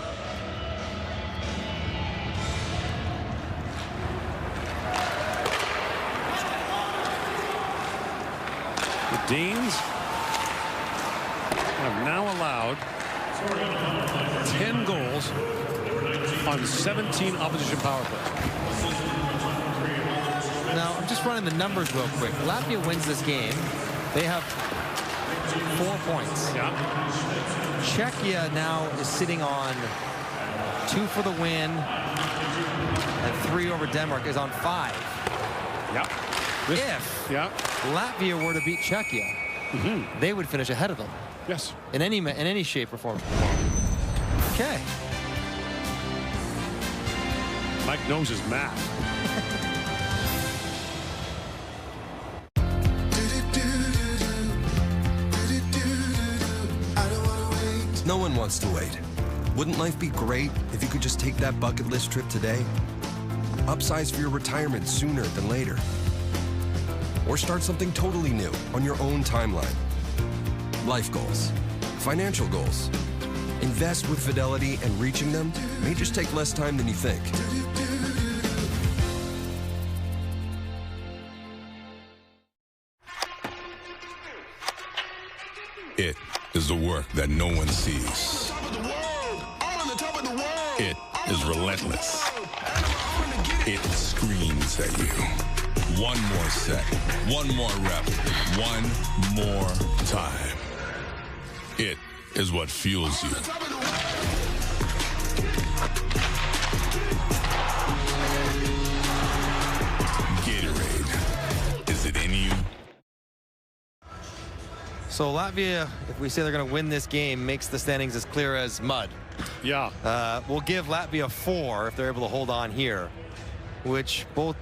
The Deans have now allowed 10 goals on 17 opposition power plays. Now, I'm just running the numbers real quick. Latvia wins this game. They have 4 points. Czechia now is sitting on 2 for the win, and 3 over Denmark is on 5. If Latvia were to beat Czechia, they would finish ahead of them. Yes. In any shape or form. Okay. Mike knows his math. No one wants to wait. Wouldn't life be great if you could just take that bucket list trip today? Upsize for your retirement sooner than later. Or start something totally new on your own timeline. Life goals, financial goals. Invest with Fidelity, and reaching them may just take less time than you think. It is the work that no one sees. It is relentless. It screams at you. One more set, one more rep, one more time. It is what fuels you. Gatorade. Is it in you? So Latvia, if we say they're going to win this game, makes the standings as clear as mud. Yeah. We'll give Latvia 4 if they're able to hold on here, which both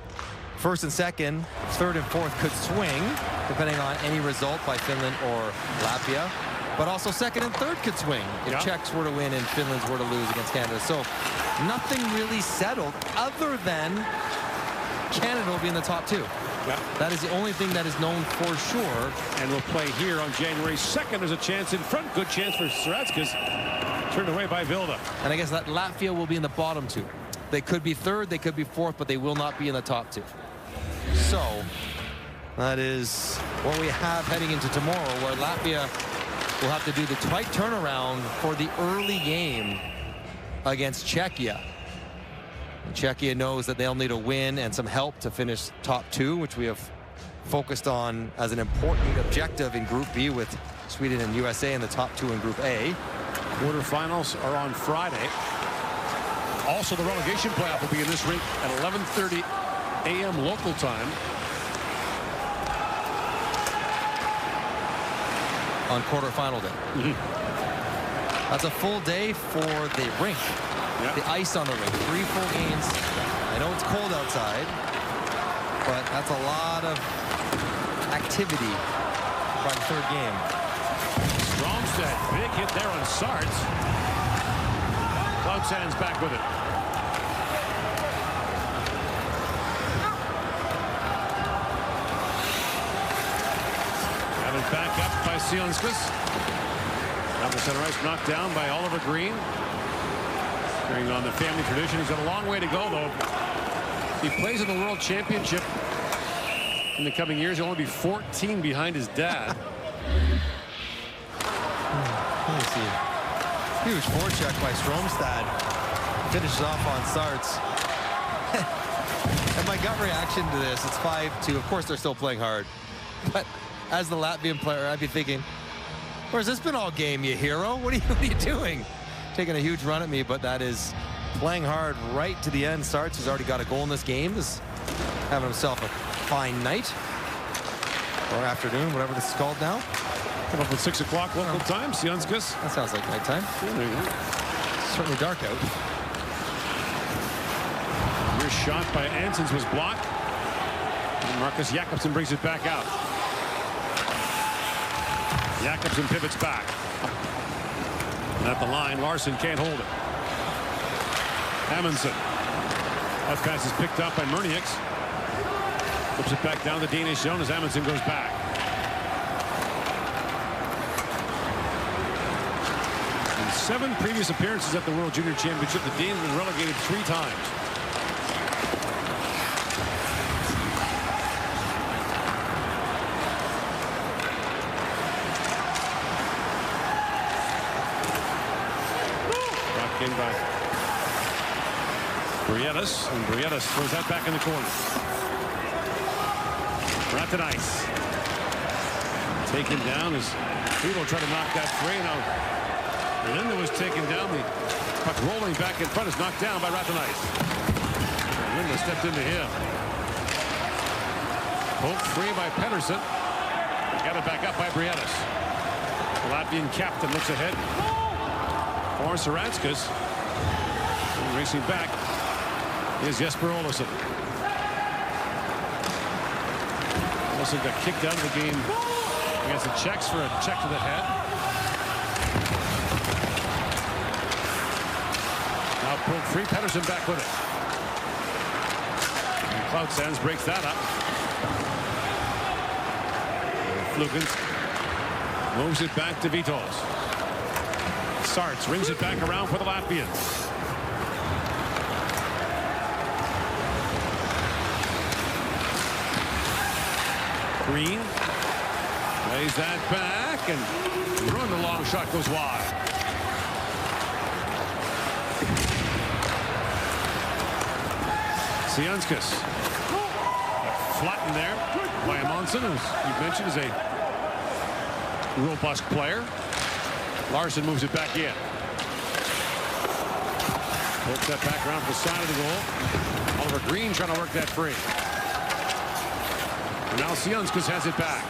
first and second, third and fourth could swing, depending on any result by Finland or Latvia. But also second and third could swing if Czechs were to win and Finland's were to lose against Canada. So nothing really settled other than Canada will be in the top 2. That is the only thing that is known for sure. And we'll play here on January 2nd. There's a chance in front. Good chance for Saratskas. Turned away by Vilda. And I guess that Latvia will be in the bottom 2. They could be third, they could be fourth, but they will not be in the top 2. So that is what we have heading into tomorrow, where Latvia will have to do the tight turnaround for the early game against Czechia. And Czechia knows that they'll need a win and some help to finish top 2, which we have focused on as an important objective in Group B with Sweden and USA in the top 2 in Group A. Quarterfinals are on Friday. Also, the relegation playoff will be in this rink at 11:30 a.m. local time. On quarterfinal day. That's a full day for the rink. The ice on the rink. 3 full games. I know it's cold outside, but that's a lot of activity for the third game. Stromstead, big hit there on Sarts. Cloud Sands back with it. Have it back Sionskas. Down the center ice, knocked down by Oliver Green. Carrying on the family tradition. He's got a long way to go, though. He plays in the World Championship in the coming years. He'll only be 14 behind his dad. Let me see. Huge forecheck by Stromstad. Finishes off on Sarts. And my gut reaction to this, it's 5-2. Of course, they're still playing hard. But as the Latvian player, I'd be thinking, where's this been all game, you hero? What are you doing? Taking a huge run at me, but that is playing hard right to the end. Sarts has already got a goal in this game. Is having himself a fine night. Or afternoon, whatever this is called now. Coming up at 6 o'clock local time, Sionskas. That sounds like nighttime. Yeah, there you go. It's certainly dark out. Your shot by Ansons was blocked. And Marcus Jakobsen brings it back out. Jakobsen pivots back. And at the line, Larson can't hold it. Amundsen. That pass is picked up by Murnieks. Flips it back down to the Danish zone as Amundsen goes back. In 7 previous appearances at the World Junior Championship, the Danes have been relegated 3 times. In by Brietas, and Brietas throws that back in the corner. Ratanice taken down as Friedel tried to knock that free. Now Linda was taken down. The puck rolling back in front is knocked down by Ratanice. Linda stepped into him. Poked free by Pedersen. Got it back up by Brietas. The Latvian captain looks ahead. For Saranskas. Racing back is Jesper Olsson. Olsson got kicked out of the game against the Czechs for a check to the head. Now pulled free. Pedersen back with it. And Cloud Sands breaks that up. Flugans moves it back to Vitos. Sarts rings it back around for the Latvians. Green lays that back and run. The long shot goes wide. Sionskas flattened there by Amundsen, as you mentioned, is a robust player. Larson moves it back in. Pokes that back around to the side of the goal. Oliver Green trying to work that free. And now Sionskas has it back.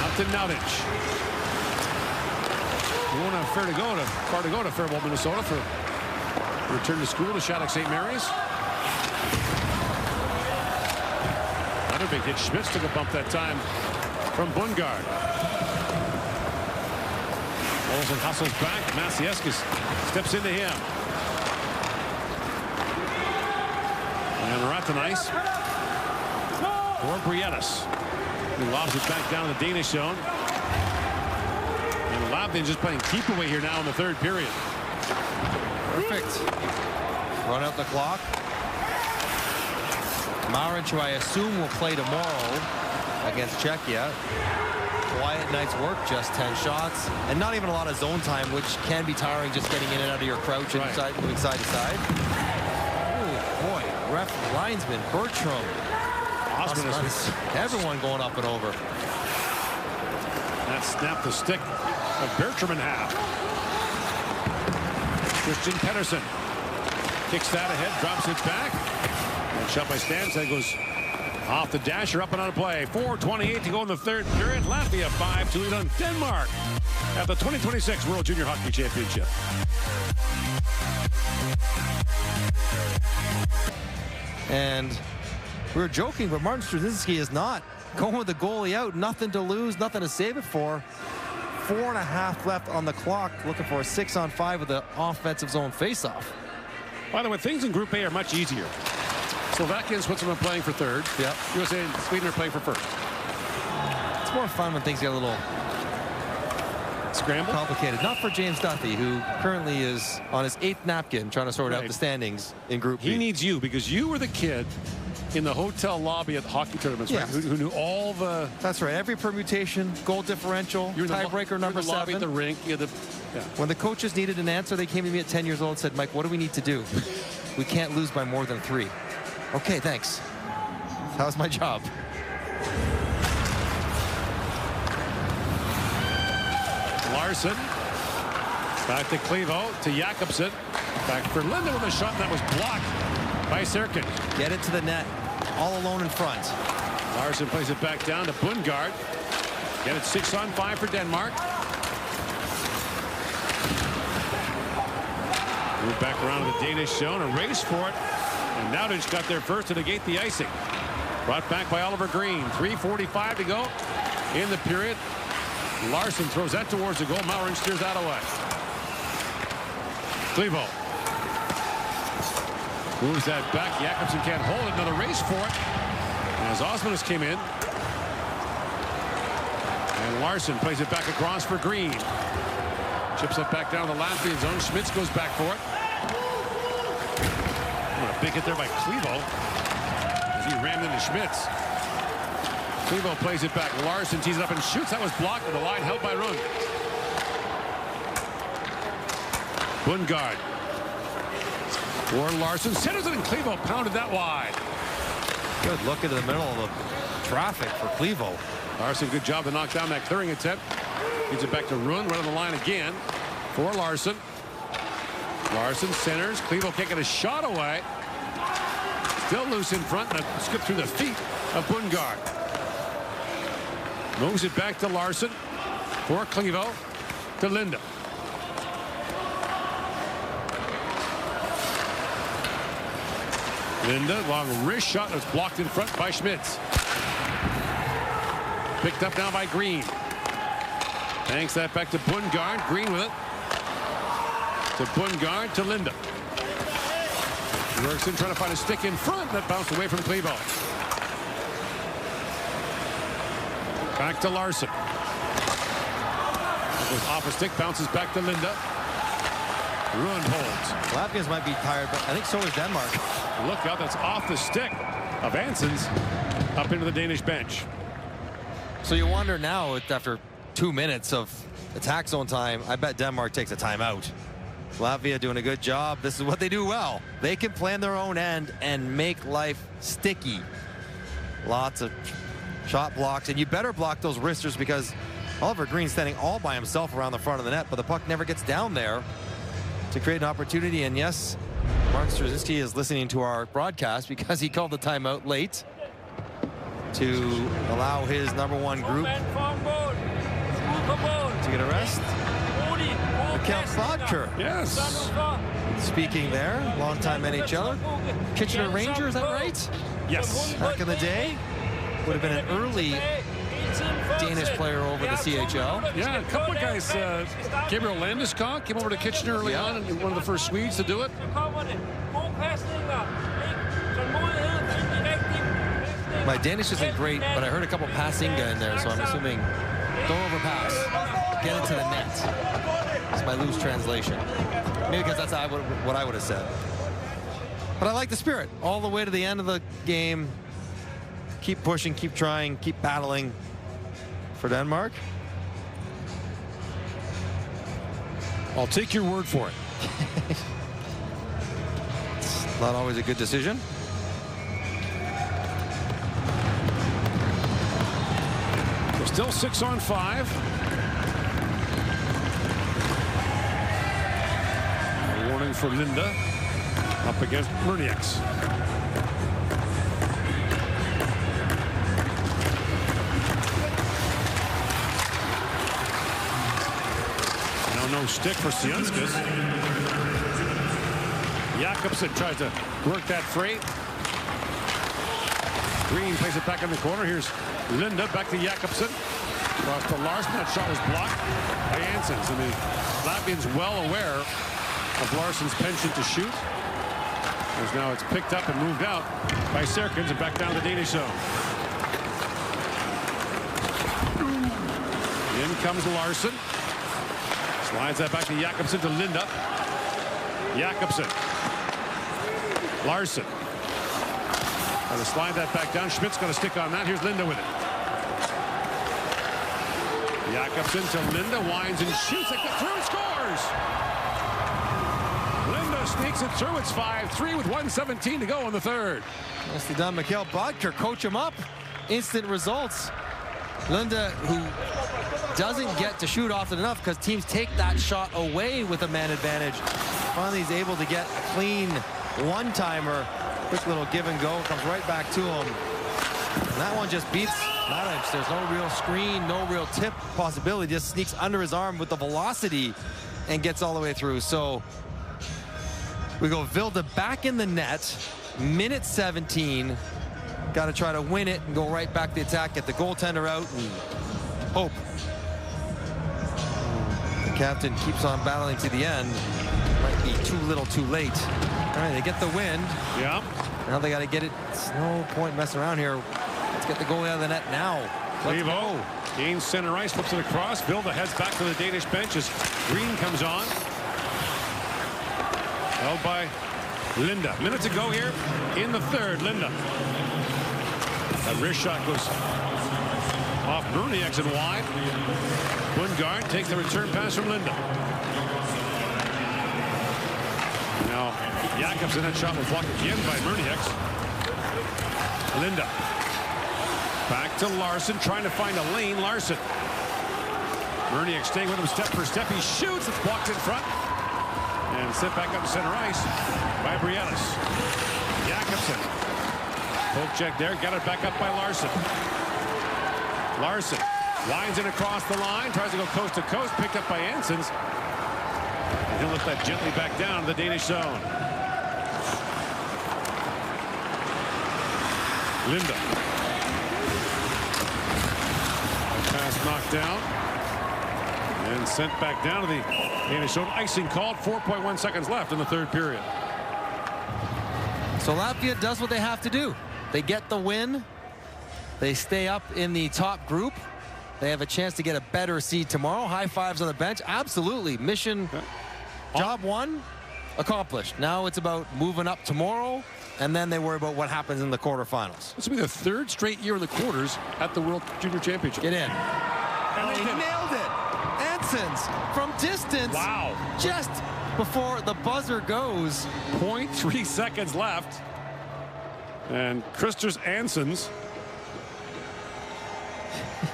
Up to Nautic. We won't have far to go to Faribault, Minnesota for return to school to Shattuck St. Mary's. Another big hit. Schmitz took a bump that time from Bungard. Olsen hustles back. Maciejewski steps into him. And Ratanice for Brietas. He lobs it back down the Danish zone. And Latvian just playing keep away here now in the 3rd period. Perfect. Run out the clock. Maric, who I assume will play tomorrow against Czechia. Quiet night's work, just 10 shots, and not even a lot of zone time, which can be tiring, just getting in and out of your crouch and moving side to side. Oh boy, ref linesman Bertram. Osmond. Everyone going up and over. That snapped the stick of Bertram in half. Christian Pedersen kicks that ahead, drops it back. And shot by Stans. That goes off the dasher, up and out of play. 4:28 to go in the 3rd period. Latvia 5 to lead on Denmark at the 2026 World Junior Hockey Championship. And we were joking, but Martin Straczynski is not going with the goalie out. Nothing to lose, nothing to save it for. 4.5 left on the clock, looking for a 6-on-5 with the offensive zone faceoff. By the way, things in Group A are much easier. Slovakia and Switzerland playing for 3rd. Yep. USA and Sweden are playing for 1st. It's It's more fun when things get a little scramble, complicated. Not for James Duthie, who currently is on his 8th napkin trying to sort out the standings in Group B. He needs you because you were the kid in the hotel lobby at hockey tournaments, right? Who knew all the... That's right. Every permutation, goal differential, tiebreaker number 7. At the rink. When the coaches needed an answer, they came to me at 10 years old and said, Mike, what do we need to do? We can't lose by more than 3. Okay, thanks. That was my job. Larson. Back to Clevo, to Jakobsen. Back for Linda with a shot, and that was blocked by Serkin. Get it to the net. All alone in front. Larson plays it back down to Bundgaard. Get it 6-on-5 for Denmark. Move back around to the Danish zone. A race for it. And Nowdich got there first to negate the icing. Brought back by Oliver Green. 3:45 to go in the period. Larson throws that towards the goal. Mauring steers that away. Clevo moves that back. Jakobsen can't hold it. Another race for it. As Osmondus came in. And Larson plays it back across for Green. Chips it back down to the Latvian zone. Schmitz goes back for it. A big hit there by Clevo as he rammed into Schmitz. Clevo plays it back. Larson tees it up and shoots. That was blocked with the line held by Rund. Bundgaard. Or Larson centers it, and Clevo pounded that wide. Good look into the middle of the traffic for Clevo. Larson, good job to knock down that clearing attempt. Gets it back to Rund, right on the line again for Larson. Larson centers. Clevo can't get a shot away. Still loose in front, and a skip through the feet of Bundgaard. Moves it back to Larson for Clevo to Linda. Linda, long wrist shot that's blocked in front by Schmitz. Picked up now by Green. Banks that back to Bundgaard. Green with it. To Bundgaard to Linda. Works in trying to find a stick in front. That bounced away from Clevo. Back to Larson. Goes off a stick, bounces back to Linda. Rund holds. Latvians might be tired, but I think so is Denmark. Look out, that's off the stick of Ansons up into the Danish bench. So you wonder now, after 2 minutes of attack zone time, I bet Denmark takes a timeout. Latvia doing a good job. This is what they do well. They can plan their own end and make life sticky. Lots of shot blocks, and you better block those wristers because Oliver Green's standing all by himself around the front of the net, but the puck never gets down there to create an opportunity. And yes, Mark Straczynski is listening to our broadcast because he called the timeout late to allow his #1 group to get a rest. Mikhail Bodker. Yes. Speaking there, longtime NHLer. Kitchener Ranger, is that right? Yes. Back in the day. Would have been an early Danish player over the CHL. Yeah, a couple of guys. Gabriel Landeskog came over to Kitchener early on, and one of the first Swedes to do it. My Danish isn't great, but I heard a couple passinga in there, so I'm assuming don't overpass. Get it to the net. It's my loose translation. Maybe because that's what I would have said. But I like the spirit. All the way to the end of the game. Keep pushing, keep trying, keep battling for Denmark. I'll take your word for it. It's not always a good decision. So still 6-on-5. A warning for Linda up against Murnieks. No stick for Siunskas. Jakobsen tries to work that freight. Green plays it back in the corner. Here's Linda back to Jakobsen. Across to Larson. That shot was blocked by Ansons. And the Latvians well aware of Larson's penchant to shoot. As now it's picked up and moved out by Serkins and back down the Danish zone. comes Larson. Slides that back to Jakobsen to Linda. Jakobsen. Larson. Got to slide that back down. Schmidt's going to stick on that. Here's Linda with it. Jakobsen to Linda. Winds and shoots. It got through and scores. Linda sneaks it through. It's 5-3 with 1:17 to go in the third. Nicely done, Mikhail Bodker. Coach him up. Instant results. Linda, who doesn't get to shoot often enough because teams take that shot away with a man advantage, finally is able to get a clean one-timer. Quick little give and go. Comes right back to him. And that one just beats Madic. There's no real screen, no real tip possibility. Just sneaks under his arm with the velocity and gets all the way through. So we go Vilda back in the net. Minute 17. Got to try to win it and go right back to the attack. Get the goaltender out and hope. The captain keeps on battling to the end. Might be too little too late. All right, they get the win. Yeah. Now they got to get it. It's no point messing around here. Let's get the goalie out of the net now. Let's go. Gains center ice, flips it across. Vilda heads back to the Danish bench as Green comes on. Held by Linda. Minute to go here in the third. Linda. That wrist shot goes off Murnieks and wide. Bundgaard takes the return pass from Linda. Now Jakobsen, that shot was blocked again by Murnieks. Linda. Back to Larson, trying to find a lane. Larson. Murnieks staying with him step for step. He shoots. It's blocked in front. And sent back up to center ice by Brielis. Jakobsen. Poke check there. Got it back up by Larson. Larson winds in across the line. Tries to go coast to coast. Picked up by Ansons. And he'll let that gently back down to the Danish zone. Linda. Pass knocked down. And sent back down to the Danish zone. Icing called. 4.1 seconds left in the third period. So Latvia does what they have to do. They get the win. They stay up in the top group. They have a chance to get a better seed tomorrow. High fives on the bench. Absolutely. Mission, job one, accomplished. Now it's about moving up tomorrow, and then they worry about what happens in the quarterfinals. This will be the third straight year in the quarters at the World Junior Championship. Get in. And he nailed it. Ansons from distance. Wow. Just before the buzzer goes. 0.3 seconds left. And Christers Ansons.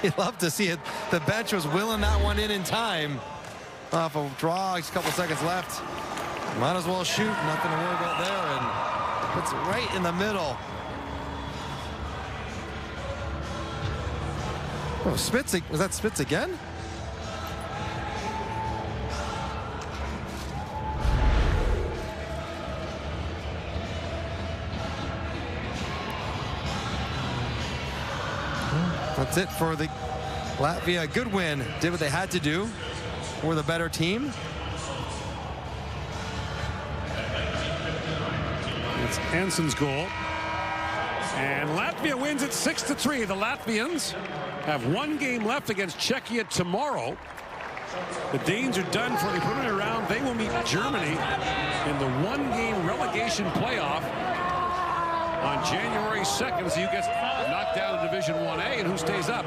You'd love to see it. The bench was willing that one in time. Off a draw, just a couple seconds left. Might as well shoot. Nothing to worry about there. And puts it right in the middle. Oh, Spitz. Was that Spitz again? That's it for the Latvia. Good win. Did what they had to do. We're the better team. It's Anson's goal. And Latvia wins it 6-3. The Latvians have one game left against Czechia tomorrow. The Danes are done for the preliminary round. They will meet Germany in the one-game relegation playoff on January 2nd. So you gets knocked down in Division 1A, and who stays up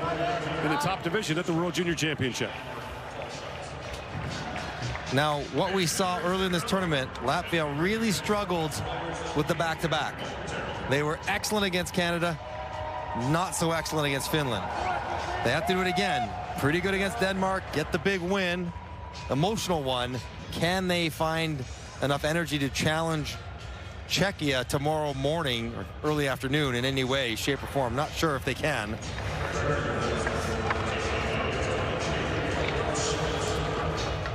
in the top division at the World Junior Championship. Now, what we saw early in this tournament, Latvia really struggled with the back-to-back. They were excellent against Canada, not so excellent against Finland. They have to do it again. Pretty good against Denmark, get the big win, emotional one. Can they find enough energy to challenge Czechia tomorrow morning or early afternoon in any way, shape, or form? Not sure if they can.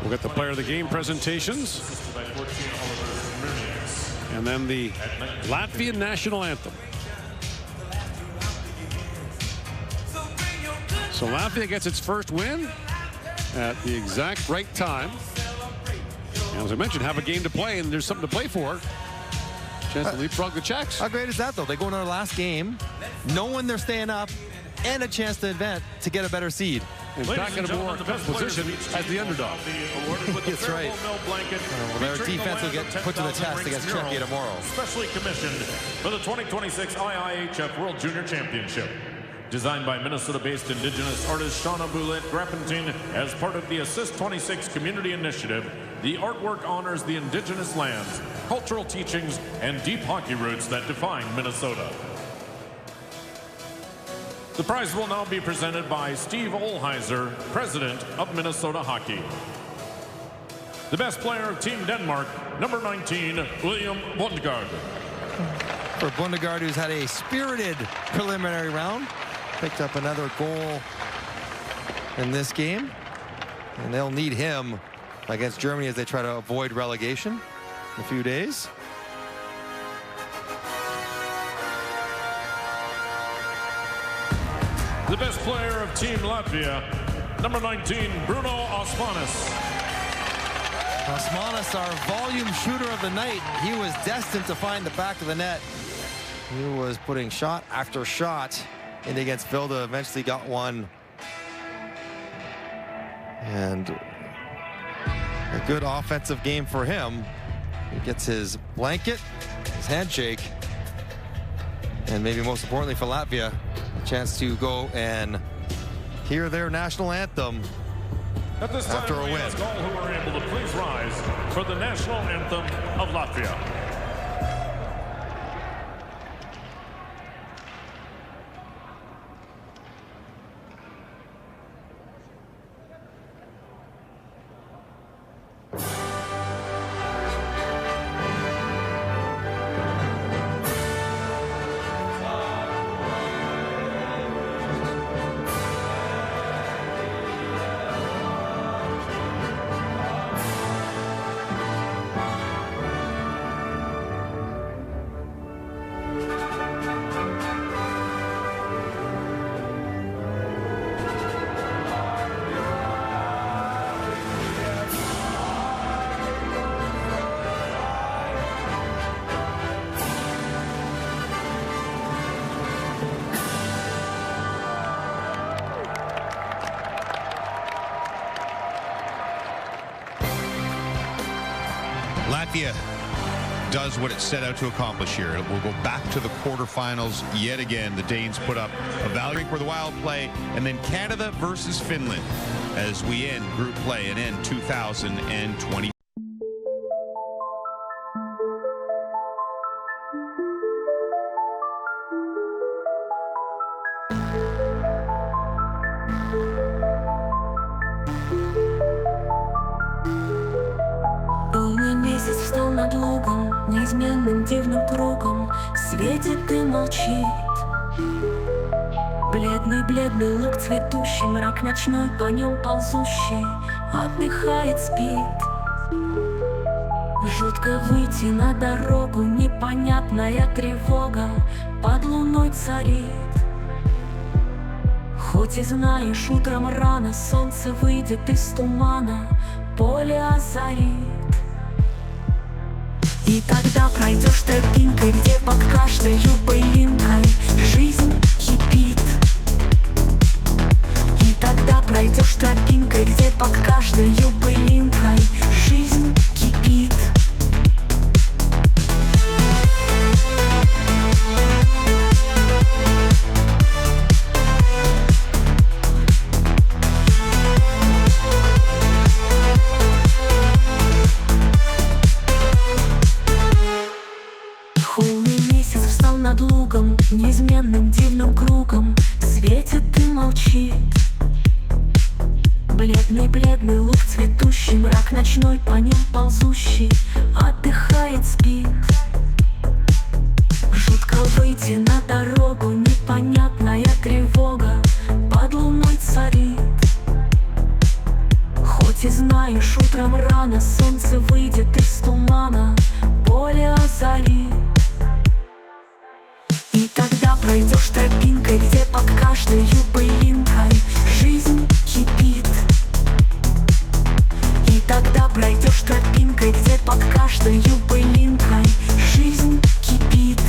We'll get the player of the game presentations. And then the Latvian national anthem. So Latvia gets its first win at the exact right time. And as I mentioned, have a game to play, and there's something to play for. Chance to leapfrog the Czechs. How great is that, though? They go into their last game, knowing they're staying up, and a chance to advance to get a better seed. and back in a more comfortable position as the underdog. That's right. Well, their defense will get put to the test against Czechia tomorrow. Specially commissioned for the 2026 IIHF World Junior Championship. Designed by Minnesota-based Indigenous artist Shauna Boulette-Grappentine as part of the Assist 26 Community Initiative, the artwork honors the indigenous lands, cultural teachings, and deep hockey roots that define Minnesota. The prize will now be presented by Steve Olheiser, President of Minnesota Hockey. The best player of Team Denmark, number 19, William Bundgaard. For Bundgaard, who's had a spirited preliminary round, picked up another goal in this game, and they'll need him against Germany as they try to avoid relegation in a few days. The best player of Team Latvia, number 19, Bruno Osmanis. Osmanis, our volume shooter of the night. He was destined to find the back of the net. He was putting shot after shot in against Vilda, eventually got one. And a good offensive game for him. He gets his blanket, his handshake, and maybe most importantly for Latvia, a chance to go and hear their national anthem At this time, after a we win. ask all who are able to please rise for the national anthem of Latvia. Latvia does what it set out to accomplish here. It will go back to the quarterfinals yet again. The Danes put up a valiant for the Wild play, and then Canada versus Finland as we end group play and end 2020. Полный месяц встал над лугом, неизменным дивным кругом, светит и молчит. Бледный луг цветущий, мрак ночной по нем ползущий, отдыхает, спит. Жутко выйти на дорогу, непонятная тревога под луной царит. Хоть и знаешь, утром рано солнце выйдет из тумана, поле озарит. И тогда пройдешь тропинкой, где под каждой пылинкой жизнь кипит. И тогда пройдешь тропинкой, где под каждой пылинкой жизнь кипит. Над лугом, неизменным дивным кругом, светит и молчит. Бледный луг цветущий, мрак ночной по нем ползущий, отдыхает, спит. Жутко выйти на дорогу, непонятная тревога под луной царит. Хоть и знаешь, утром рано солнце выйдет из тумана, поле озарит. И тогда пройдешь тропинкой, где под каждой пылинкой жизнь кипит. И тогда пройдешь тропинкой, где под каждой пылинкой жизнь кипит.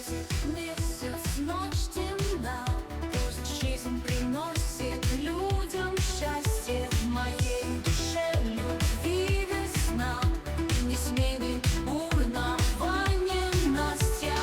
Светит месяц, ночь темна, пусть жизнь приносит людям счастье. В моей душе любви весна не сменит бурнование Настя.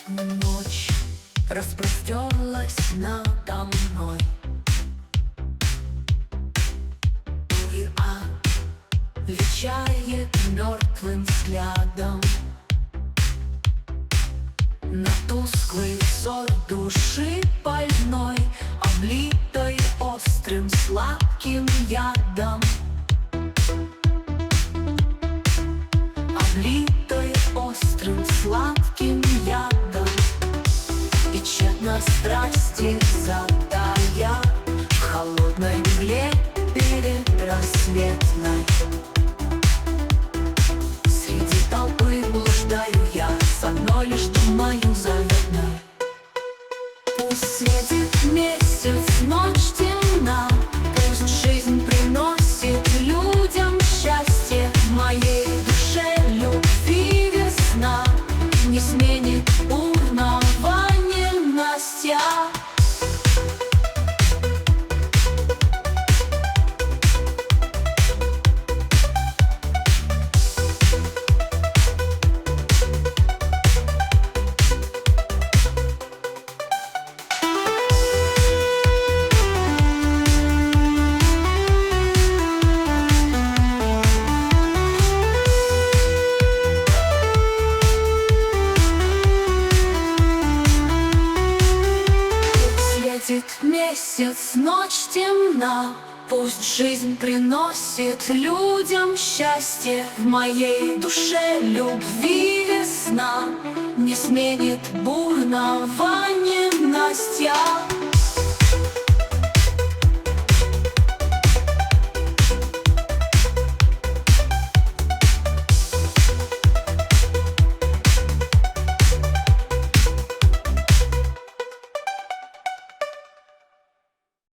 Ночь распростерлась надо мной, и отвечает мертвым взглядом на тусклый взор души больной, облитой острым сладким ядом, облитой острым сладким ядом. И тщетно страсти затая в холодной мгле передрассветной. Среди толпы блуждаю я, с одной лишь думаю заветной. Пусть светит месяц, ночь темна, пусть жизнь приносит людям счастье. В моей душе любви весна не сменит бурнование Настя. Светит месяц, ночь темна, пусть жизнь приносит людям счастье. В моей душе любви весна не сменит бурнование Настя.